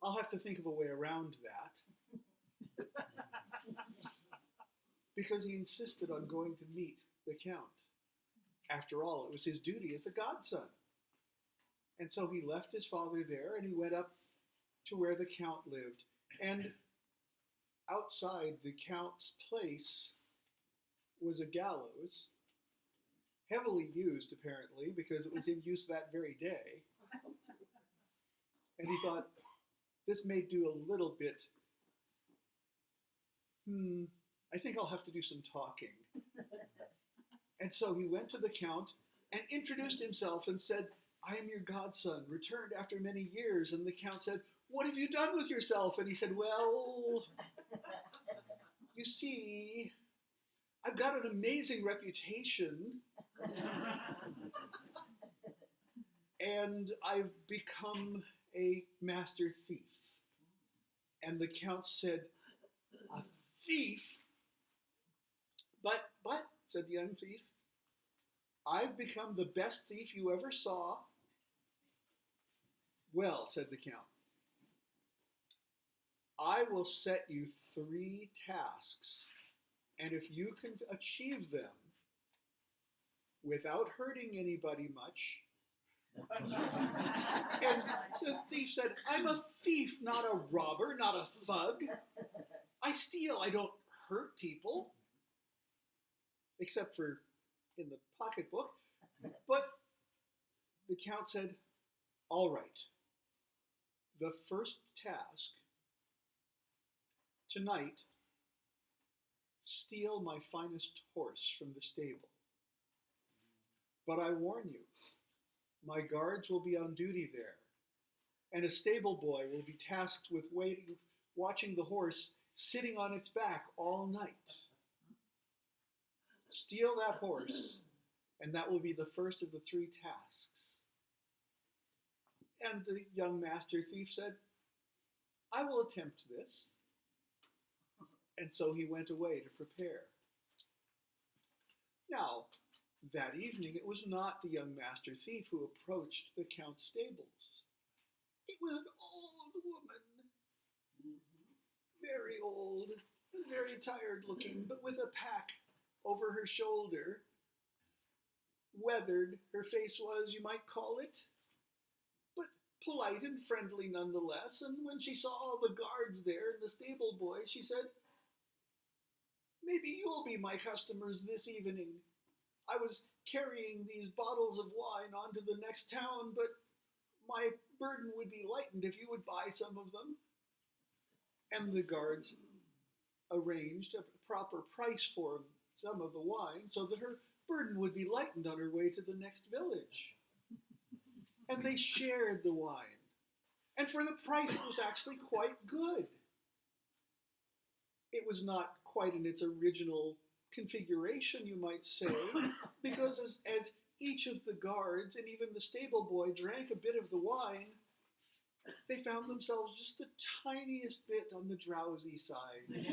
I'll have to think of a way around that. Because he insisted on going to meet the Count. After all, it was his duty as a godson. And so he left his father there and he went up to where the Count lived. And outside the Count's place was a gallows, heavily used apparently because it was in use that very day. And he thought, this may do a little bit. I think I'll have to do some talking. And so he went to the Count and introduced himself and said, I am your godson, returned after many years. And the Count said, what have you done with yourself? And he said, well, you see, I've got an amazing reputation. And I've become a master thief. And the Count said, a thief? But, said the young thief, I've become the best thief you ever saw. Well, said the Count, I will set you 3 tasks, and if you can achieve them without hurting anybody much. And the thief said, I'm a thief, not a robber, not a thug. I steal, I don't hurt people. Except for in the pocketbook. But the Count said, all right, the first task, tonight, steal my finest horse from the stable. But I warn you, my guards will be on duty there, and a stable boy will be tasked with watching the horse sitting on its back all night. Steal that horse, and that will be the first of the 3 tasks. And the young master thief said, I will attempt this. And so he went away to prepare. Now, that evening, it was not the young master thief who approached the Count's stables. It was an old woman, very old and very tired looking, but with a pack over her shoulder. Weathered, her face was, you might call it, but polite and friendly nonetheless. And when she saw all the guards there and the stable boy, she said, maybe you'll be my customers this evening. I was carrying these bottles of wine on to the next town, but my burden would be lightened if you would buy some of them. And the guards arranged a proper price for some of the wine so that her burden would be lightened on her way to the next village. And they shared the wine. And for the price, it was actually quite good. It was not quite in its original configuration, you might say, because as each of the guards and even the stable boy drank a bit of the wine, they found themselves just the tiniest bit on the drowsy side.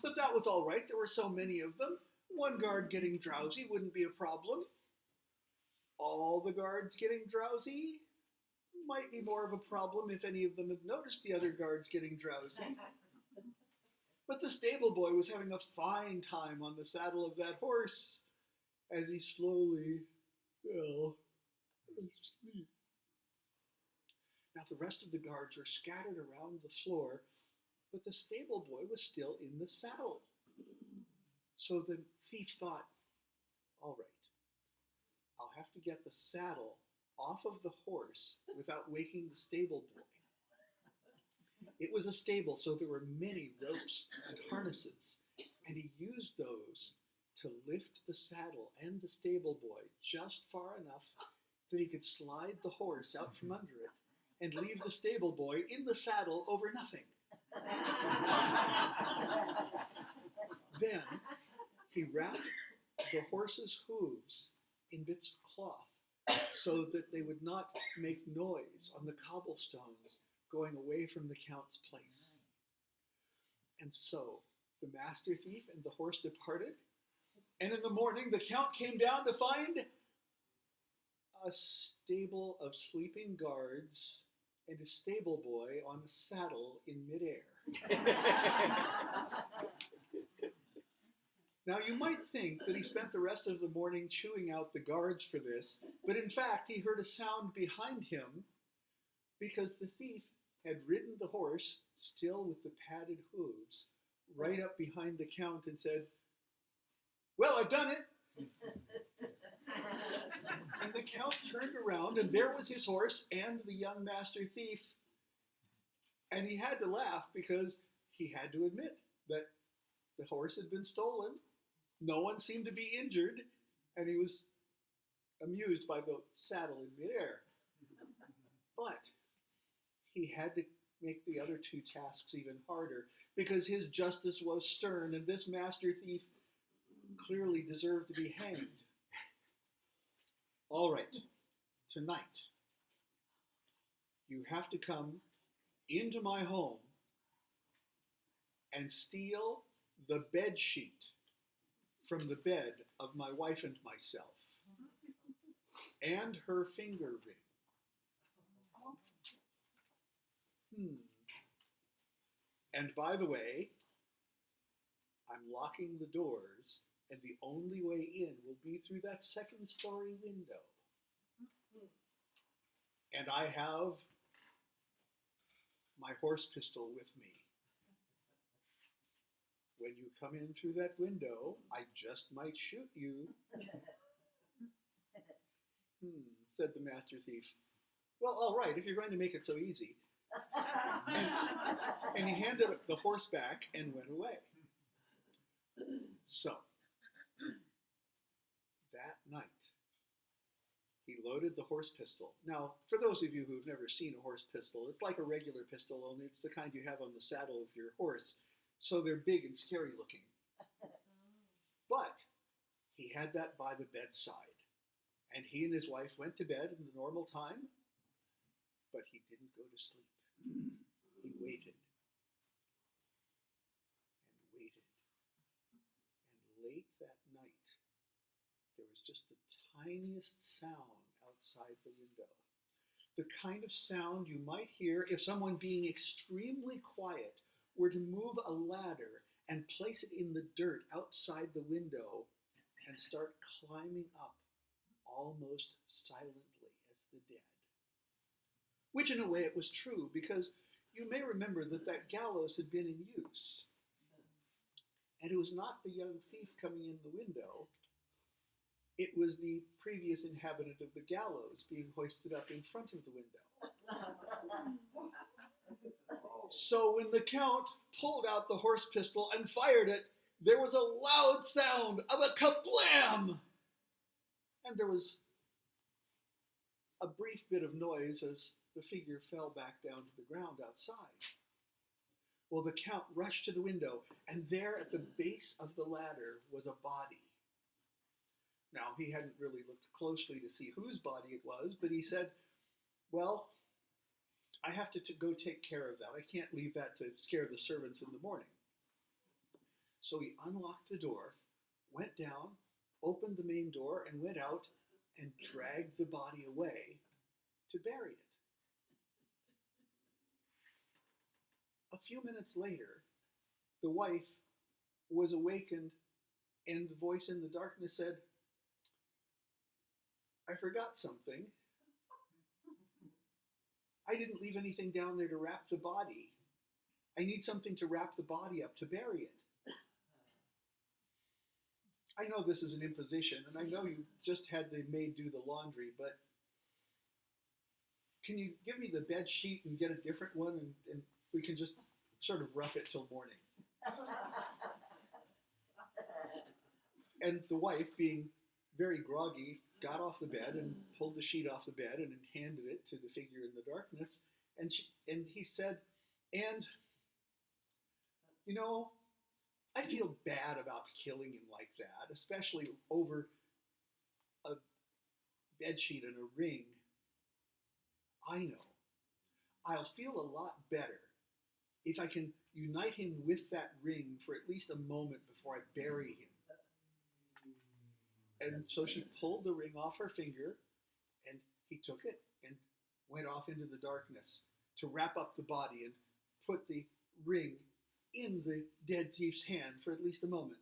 But that was all right. There were so many of them. One guard getting drowsy wouldn't be a problem. All the guards getting drowsy might be more of a problem if any of them had noticed the other guards getting drowsy. But the stable boy was having a fine time on the saddle of that horse as he slowly, asleep. Now the rest of the guards were scattered around the floor, but the stable boy was still in the saddle. So the thief thought, all right, I'll have to get the saddle off of the horse without waking the stable boy. It was a stable, so there were many ropes and harnesses, and he used those to lift the saddle and the stable boy just far enough that he could slide the horse out from under it and leave the stable boy in the saddle over nothing. Then he wrapped the horse's hooves in bits of cloth so that they would not make noise on the cobblestones going away from the Count's place. And so the master thief and the horse departed, and in the morning the Count came down to find a stable of sleeping guards and a stable boy on a saddle in midair. Now you might think that he spent the rest of the morning chewing out the guards for this, but in fact he heard a sound behind him because the thief had ridden the horse, still with the padded hooves, right up behind the Count and said, "Well, I've done it." And the Count turned around, and there was his horse and the young master thief. And he had to laugh because he had to admit that the horse had been stolen. No one seemed to be injured, and he was amused by the saddle in midair. But he had to make the other two tasks even harder because his justice was stern, and this master thief clearly deserved to be hanged. All right, tonight, you have to come into my home and steal the bed sheet from the bed of my wife and myself, and her finger ring. And by the way, I'm locking the doors, and the only way in will be through that second-story window. And I have my horse pistol with me. When you come in through that window, I just might shoot you. Said the master thief. Well, all right, if you're going to make it so easy. And he handed the horse back and went away. So, that night, he loaded the horse pistol. Now, for those of you who've never seen a horse pistol, it's like a regular pistol, only it's the kind you have on the saddle of your horse. So they're big and scary looking. But he had that by the bedside. And he and his wife went to bed in the normal time, but he didn't go to sleep. He waited and waited. And late that night, there was just the tiniest sound outside the window. The kind of sound you might hear if someone being extremely quiet were to move a ladder and place it in the dirt outside the window and start climbing up almost silently as the dead. Which in a way it was true, because you may remember that that gallows had been in use. And it was not the young thief coming in the window. It was the previous inhabitant of the gallows being hoisted up in front of the window. So when the Count pulled out the horse pistol and fired it, there was a loud sound of a kablam! And there was a brief bit of noise as the figure fell back down to the ground outside. Well, the Count rushed to the window, and there at the base of the ladder was a body. Now, he hadn't really looked closely to see whose body it was, but he said, well, I have to go take care of that. I can't leave that to scare the servants in the morning. So he unlocked the door, went down, opened the main door, and went out and dragged the body away to bury it. A few minutes later, the wife was awakened, and the voice in the darkness said, I forgot something. I didn't leave anything down there to wrap the body. I need something to wrap the body up, to bury it. I know this is an imposition, and I know you just had the maid do the laundry, but can you give me the bed sheet and get a different one, and we can just sort of rough it till morning? And the wife, being very groggy, got off the bed and pulled the sheet off the bed and handed it to the figure in the darkness. And he said, and, you know, I feel bad about killing him like that, especially over a bedsheet and a ring. I know. I'll feel a lot better if I can unite him with that ring for at least a moment before I bury him. And so she pulled the ring off her finger, and he took it and went off into the darkness to wrap up the body and put the ring in the dead thief's hand for at least a moment.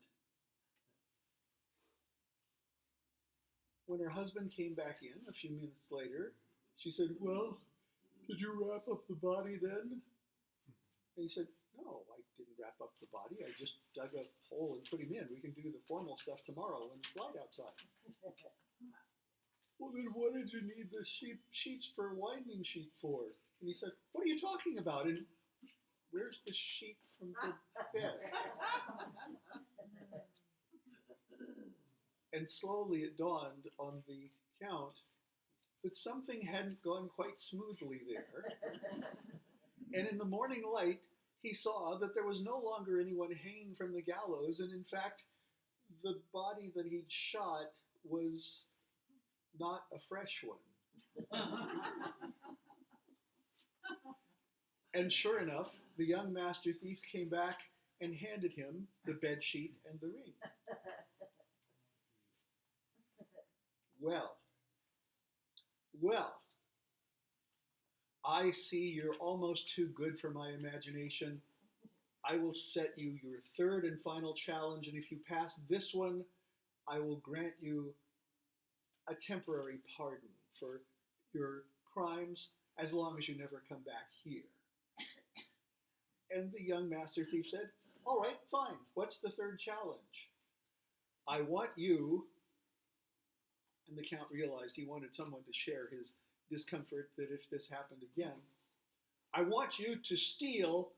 When her husband came back in a few minutes later, she said, well, did you wrap up the body then? And he said, no, I didn't wrap up the body. I just dug a hole and put him in. We can do the formal stuff tomorrow when it's light outside. Well, then what did you need the sheets for a winding sheet for? And he said, what are you talking about? And where's the sheet from the bed? And slowly it dawned on the Count that something hadn't gone quite smoothly there. And in the morning light, he saw that there was no longer anyone hanging from the gallows, and in fact, the body that he'd shot was not a fresh one. And sure enough, the young master thief came back and handed him the bedsheet and the ring. Well, I see you're almost too good for my imagination. I will set you your third and final challenge, and if you pass this one, I will grant you a temporary pardon for your crimes as long as you never come back here. And the young master thief said, all right, fine. What's the third challenge? I want you, and the Count realized he wanted someone to share his discomfort that if this happened again, I want you to steal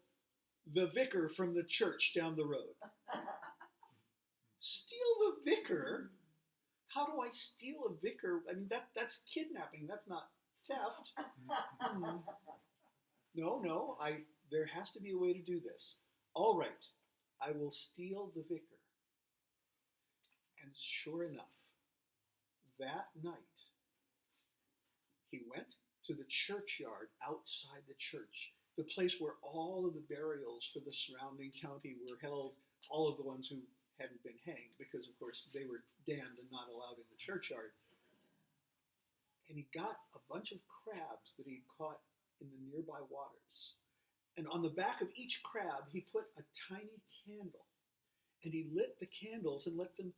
the vicar from the church down the road. Steal the vicar? How do I steal a vicar? I mean, that's kidnapping. That's not theft. No, there has to be a way to do this. All right, I will steal the vicar. And sure enough, that night, he went to the churchyard outside the church, the place where all of the burials for the surrounding county were held, all of the ones who hadn't been hanged, because of course they were damned and not allowed in the churchyard. And he got a bunch of crabs that he'd caught in the nearby waters. And on the back of each crab, he put a tiny candle. And he lit the candles and let them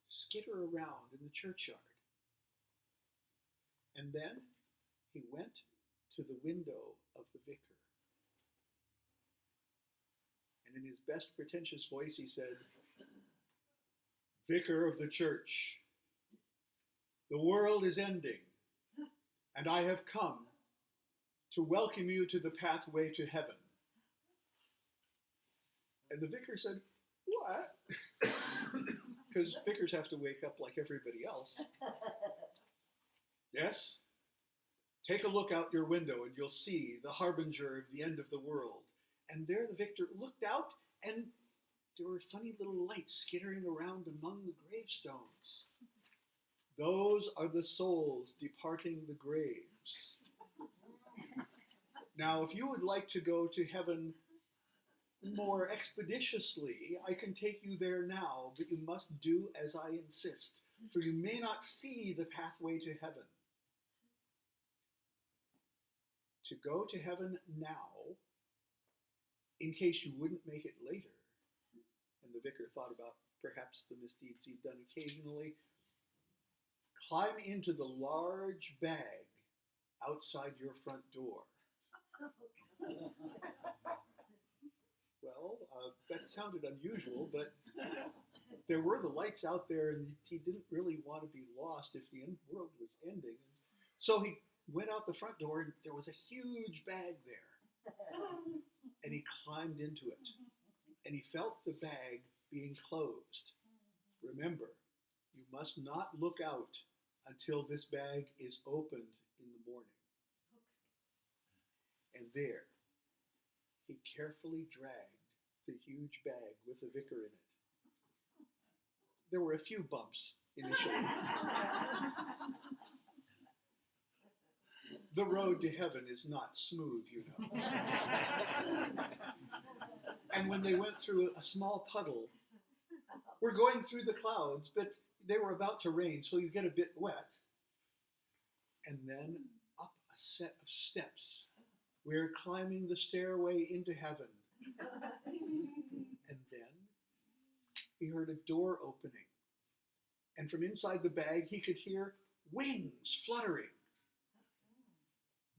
skitter around in the churchyard. And then he went to the window of the vicar. And in his best pretentious voice, he said, Vicar of the church, the world is ending, and I have come to welcome you to the pathway to heaven. And the vicar said, what? Because vicars have to wake up like everybody else. Yes? Take a look out your window and you'll see the harbinger of the end of the world. And there the victor looked out, and there were funny little lights skittering around among the gravestones. Those are the souls departing the graves. Now, if you would like to go to heaven more expeditiously, I can take you there now, but you must do as I insist, for you may not see the pathway to heaven. To go to heaven now, in case you wouldn't make it later. And the vicar thought about perhaps the misdeeds he'd done occasionally. Climb into the large bag outside your front door. Well, that sounded unusual, but there were the lights out there, and he didn't really want to be lost if the world was ending. So he went out the front door, and there was a huge bag there. And he climbed into it, and he felt the bag being closed. Remember, you must not look out until this bag is opened in the morning. And there, he carefully dragged the huge bag with the vicar in it. There were a few bumps initially. The road to heaven is not smooth, you know. And when they went through a small puddle, we're going through the clouds, but they were about to rain, so you get a bit wet. And then up a set of steps. We're climbing the stairway into heaven. And then he heard a door opening. And from inside the bag, he could hear wings fluttering.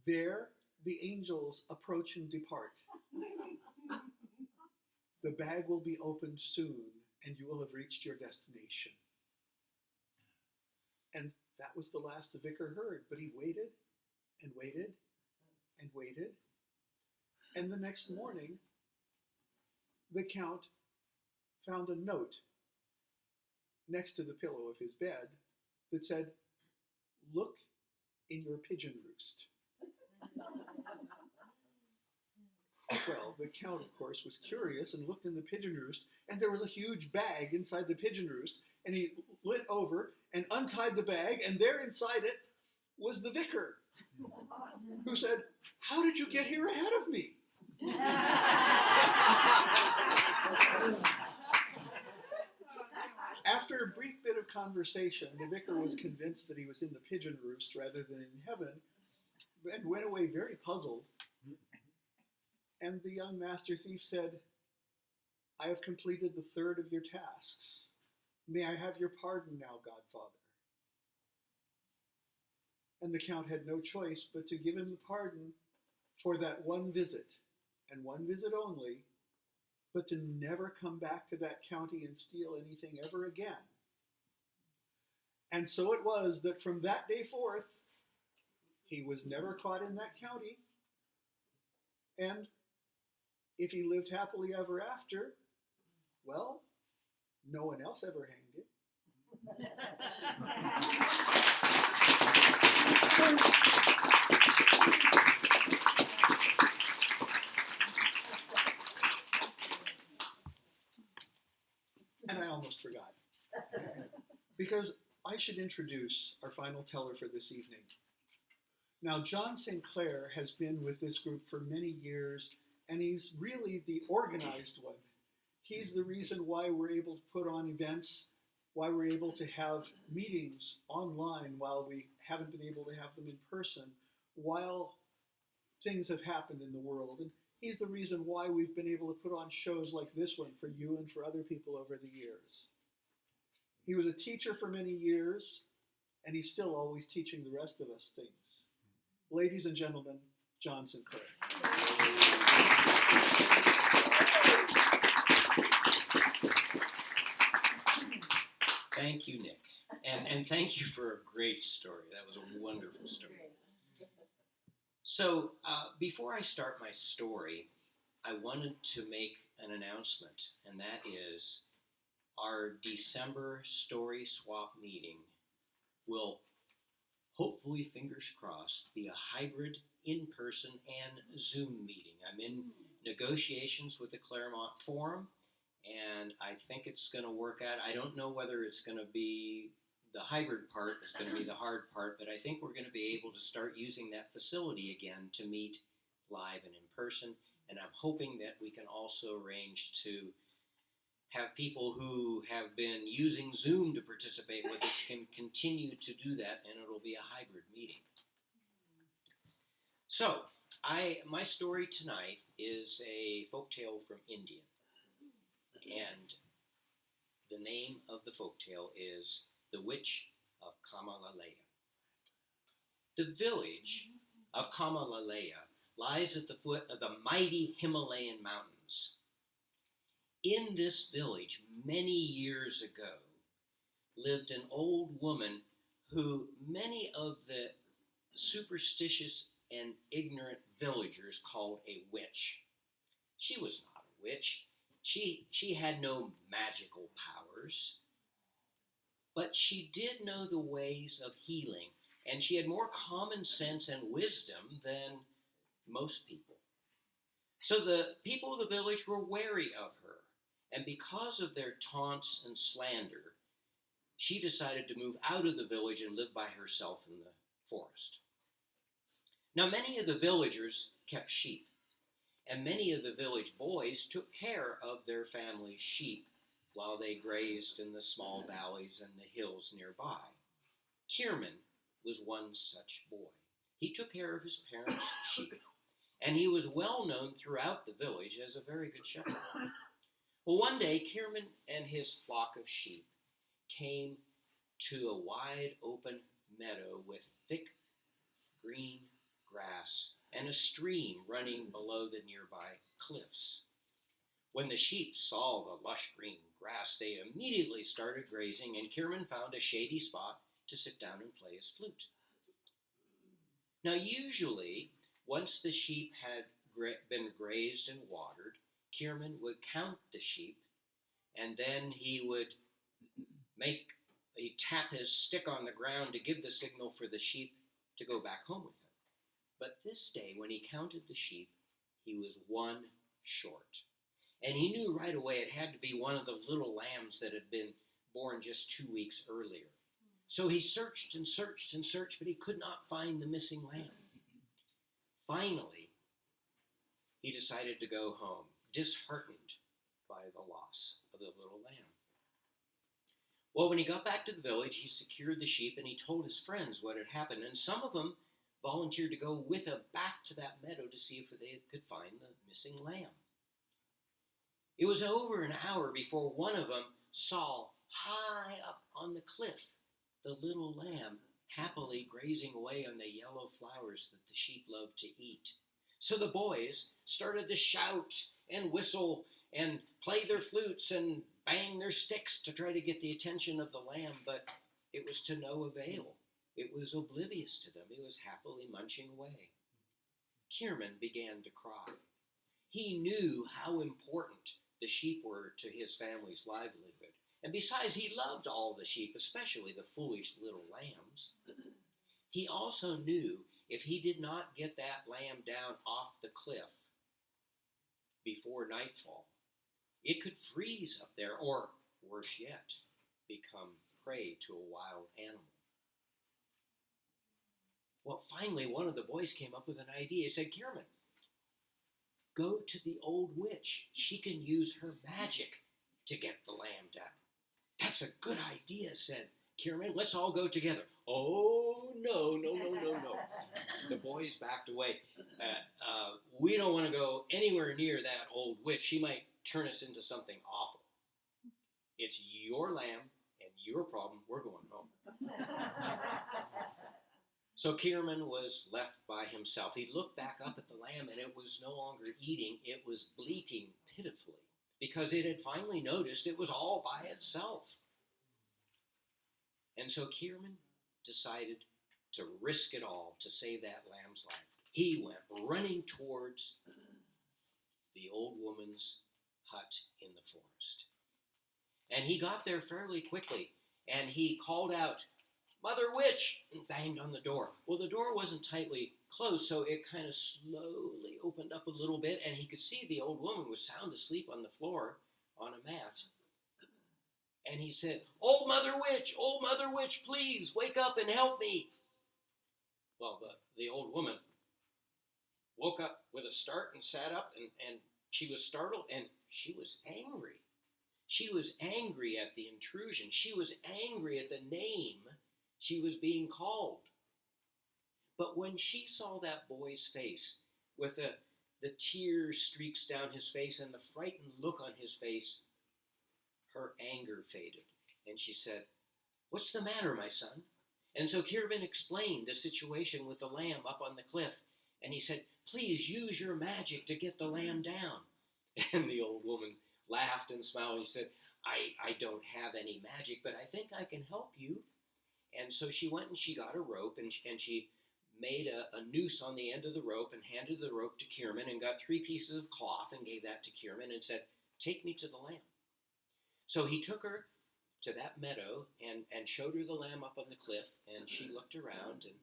There, the angels approach and depart. The bag will be opened soon, and you will have reached your destination. And that was the last the vicar heard, but he waited and waited and waited. And the next morning, the Count found a note next to the pillow of his bed that said, "Look in your pigeon roost." Well, the Count, of course, was curious and looked in the pigeon roost, and there was a huge bag inside the pigeon roost, and he went over and untied the bag, and there inside it was the vicar, who said, "How did you get here ahead of me?" After a brief bit of conversation, the vicar was convinced that he was in the pigeon roost rather than in heaven, and went away very puzzled. And the young master thief said, "I have completed the third of your tasks. May I have your pardon now, Godfather?" And the Count had no choice but to give him the pardon for that one visit, and one visit only, but to never come back to that county and steal anything ever again. And so it was that from that day forth, he was never caught in that county, and if he lived happily ever after, well, no one else ever hanged him. And I almost forgot. Because I should introduce our final teller for this evening. Now, John St. Clair has been with this group for many years, and he's really the organized one. He's the reason why we're able to put on events, why we're able to have meetings online while we haven't been able to have them in person, while things have happened in the world. And he's the reason why we've been able to put on shows like this one for you and for other people over the years. He was a teacher for many years, and he's still always teaching the rest of us things. Ladies and gentlemen, John St. Clair. Thank you, Nick. And thank you for a great story. That was a wonderful story. So before I start my story, I wanted to make an announcement, and that is our December Story Swap meeting will hopefully, fingers crossed, be a hybrid in-person and Zoom meeting. I'm in negotiations with the Claremont Forum, and I think it's going to work out. I don't know whether it's going to be the hybrid part is going to be the hard part, but I think we're going to be able to start using that facility again to meet live and in person, and I'm hoping that we can also arrange to have people who have been using Zoom to participate with us can continue to do that, and it'll be a hybrid meeting. So, my story tonight is a folktale from India, and the name of the folktale is The Witch of Kamalalaya. The village of Kamalaleya lies at the foot of the mighty Himalayan mountains. In this village, many years ago, lived an old woman who many of the superstitious and ignorant villagers called a witch. She was not a witch. She had no magical powers, but she did know the ways of healing, and she had more common sense and wisdom than most people. So the people of the village were wary of her, and because of their taunts and slander, she decided to move out of the village and live by herself in the forest. Now, many of the villagers kept sheep, and many of the village boys took care of their family's sheep while they grazed in the small valleys and the hills nearby. Kierman was one such boy. He took care of his parents' sheep, and he was well known throughout the village as a very good shepherd. Well, one day, Kierman and his flock of sheep came to a wide open meadow with thick green grass and a stream running below the nearby cliffs. When the sheep saw the lush green grass, they immediately started grazing, and Kierman found a shady spot to sit down and play his flute. Now, usually, once the sheep had been grazed and watered, Kierman would count the sheep, and then he'd tap his stick on the ground to give the signal for the sheep to go back home with him. But this day, when he counted the sheep, he was one short. And he knew right away it had to be one of the little lambs that had been born just 2 weeks earlier. So he searched and searched and searched, but he could not find the missing lamb. Finally, he decided to go home, disheartened by the loss of the little lamb. Well, when he got back to the village, he secured the sheep and he told his friends what had happened, and some of them volunteered to go with him back to that meadow to see if they could find the missing lamb. It was over an hour before one of them saw high up on the cliff the little lamb happily grazing away on the yellow flowers that the sheep loved to eat. So the boys started to shout and whistle and play their flutes and bang their sticks to try to get the attention of the lamb, but it was to no avail. It was oblivious to them. It was happily munching away. Kierman began to cry. He knew how important the sheep were to his family's livelihood. And besides, he loved all the sheep, especially the foolish little lambs. He also knew if he did not get that lamb down off the cliff before nightfall, it could freeze up there, or worse yet, become prey to a wild animal. Well, finally, one of the boys came up with an idea. He said, Kierman, go to the old witch. She can use her magic to get the lamb down. That's a good idea, said Kierman. Let's all go together. Oh, no. The boys backed away. We don't want to go anywhere near that old witch. She might turn us into something awful. It's your lamb and your problem. We're going home. So Kierman was left by himself. He looked back up at the lamb, and it was no longer eating. It was bleating pitifully because it had finally noticed it was all by itself. And so Kierman decided to risk it all to save that lamb's life. He went running towards the old woman's hut in the forest. And he got there fairly quickly, and he called out, Mother Witch, and banged on the door. Well, the door wasn't tightly closed, so it kind of slowly opened up a little bit, and he could see the old woman was sound asleep on the floor on a mat. And he said, Old Mother Witch, please wake up and help me. Well, the old woman woke up with a start and sat up, and she was startled, and she was angry. She was angry at the intrusion. She was angry at the name she was being called. But when she saw that boy's face, with the tear streaks down his face and the frightened look on his face, her anger faded. And she said, What's the matter, my son? And so Kierman explained the situation with the lamb up on the cliff. And he said, please use your magic to get the lamb down. And the old woman laughed and smiled. He said, I don't have any magic, but I think I can help you. And so she went and she got a rope, and she made a noose on the end of the rope and handed the rope to Kierman and got 3 pieces of cloth and gave that to Kierman and said, take me to the lamb. So he took her to that meadow and showed her the lamb up on the cliff, and she looked around and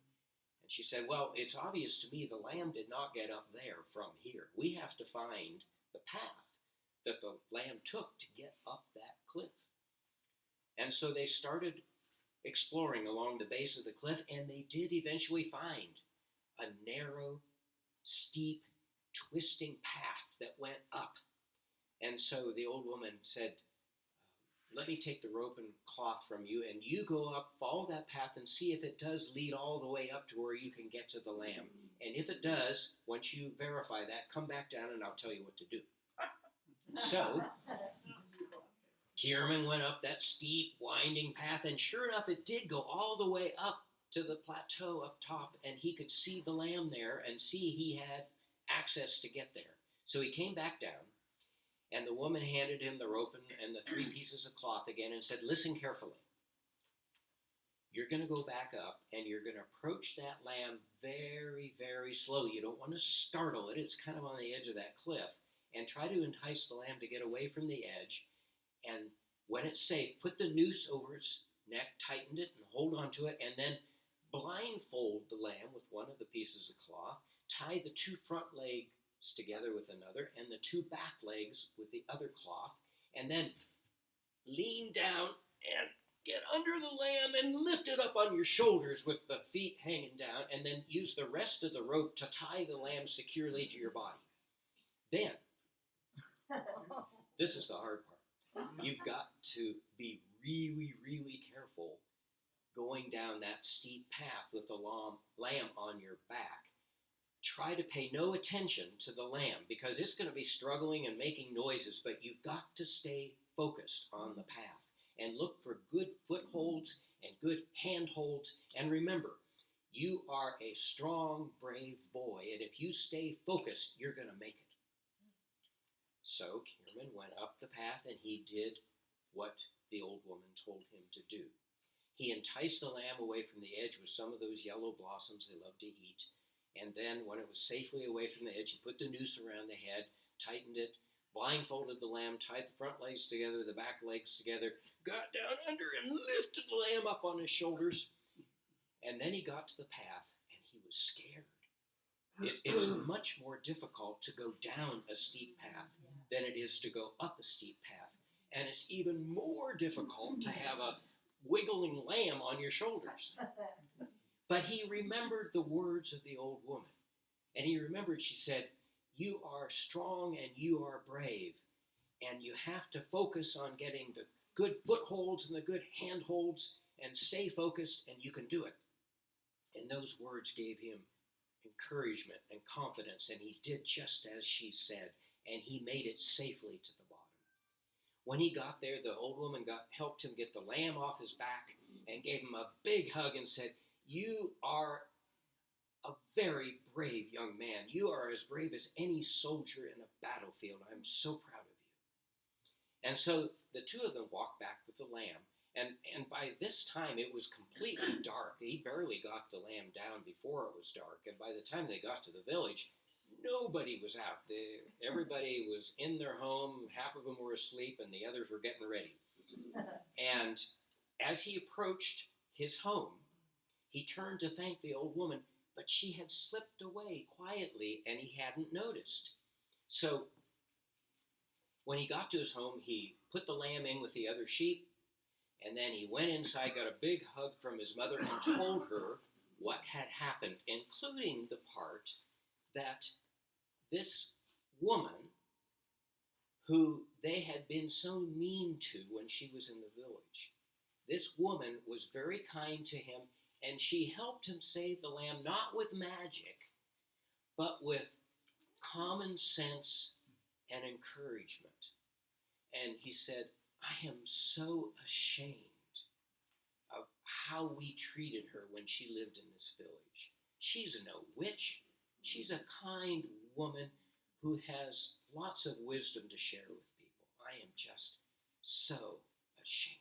she said, well, it's obvious to me the lamb did not get up there from here. We have to find the path that the lamb took to get up that cliff. And so they started exploring along the base of the cliff, and they did eventually find a narrow, steep, twisting path that went up. And so the old woman said, let me take the rope and cloth from you, and you go up, follow that path, and see if it does lead all the way up to where you can get to the lamb. And if it does, once you verify that, come back down and I'll tell you what to do. So Kierman went up that steep, winding path, and sure enough, it did go all the way up to the plateau up top, and he could see the lamb there and see he had access to get there. So he came back down, and the woman handed him the rope and the 3 pieces of cloth again and said, listen carefully. You're going to go back up, and you're going to approach that lamb very, very slowly. You don't want to startle it. It's kind of on the edge of that cliff. And try to entice the lamb to get away from the edge. And when it's safe, put the noose over its neck, tighten it, and hold on to it, and then blindfold the lamb with one of the pieces of cloth, tie the 2 front legs together with another, and the 2 back legs with the other cloth, and then lean down and get under the lamb and lift it up on your shoulders with the feet hanging down, and then use the rest of the rope to tie the lamb securely to your body. Then, this is the hard part. You've got to be really, really careful going down that steep path with the lamb on your back. Try to pay no attention to the lamb because it's going to be struggling and making noises, but you've got to stay focused on the path and look for good footholds and good handholds. And remember, you are a strong, brave boy, and if you stay focused, you're going to make it. So Kierman went up the path, and he did what the old woman told him to do. He enticed the lamb away from the edge with some of those yellow blossoms they love to eat. And then when it was safely away from the edge, he put the noose around the head, tightened it, blindfolded the lamb, tied the front legs together, the back legs together, got down under and lifted the lamb up on his shoulders. And then he got to the path, and he was scared. It's much more difficult to go down a steep path than it is to go up a steep path. And it's even more difficult to have a wiggling lamb on your shoulders. But he remembered the words of the old woman. And he remembered, she said, you are strong and you are brave. And you have to focus on getting the good footholds and the good handholds and stay focused, and you can do it. And those words gave him encouragement and confidence, and he did just as she said, and he made it safely to the bottom. When he got there, the old woman helped him get the lamb off his back and gave him a big hug and said, you are a very brave young man. You are as brave as any soldier in a battlefield. I'm so proud of you. And so the 2 of them walked back with the lamb. And by this time, it was completely dark. He barely got the lamb down before it was dark. And by the time they got to the village, nobody was out. Everybody was in their home. Half of them were asleep, and the others were getting ready. And as he approached his home, he turned to thank the old woman, but she had slipped away quietly, and he hadn't noticed. So when he got to his home, he put the lamb in with the other sheep, and then he went inside, got a big hug from his mother, and told her what had happened, including the part that this woman, who they had been so mean to when she was in the village, this woman was very kind to him, and she helped him save the lamb, not with magic, but with common sense and encouragement. And he said, I am so ashamed of how we treated her when she lived in this village. She's no witch. She's a kind woman who has lots of wisdom to share with people. I am just so ashamed.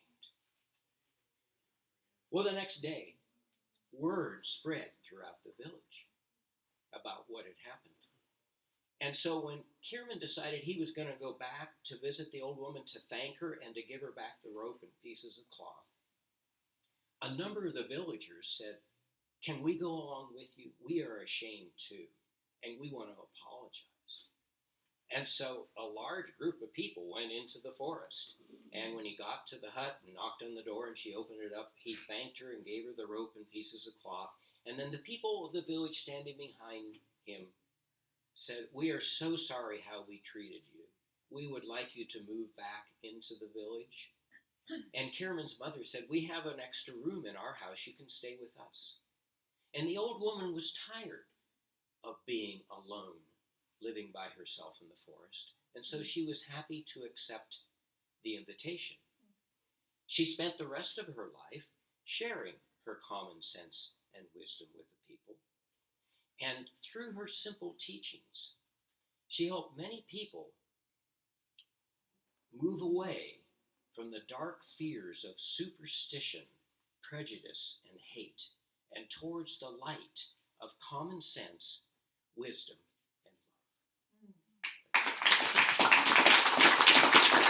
Well, the next day, word spread throughout the village about what had happened. And so when Kierman decided he was going to go back to visit the old woman to thank her and to give her back the rope and pieces of cloth, a number of the villagers said, "Can we go along with you? We are ashamed too, and we want to apologize." And so a large group of people went into the forest. And when he got to the hut and knocked on the door and she opened it up, he thanked her and gave her the rope and pieces of cloth. And then the people of the village standing behind him said, "We are so sorry how we treated you. We would like you to move back into the village." And Kierman's mother said, "We have an extra room in our house. You can stay with us." And the old woman was tired of being alone, living by herself in the forest. And so she was happy to accept the invitation. She spent the rest of her life sharing her common sense and wisdom with the people. And through her simple teachings, she helped many people move away from the dark fears of superstition, prejudice, and hate, and towards the light of common sense, wisdom,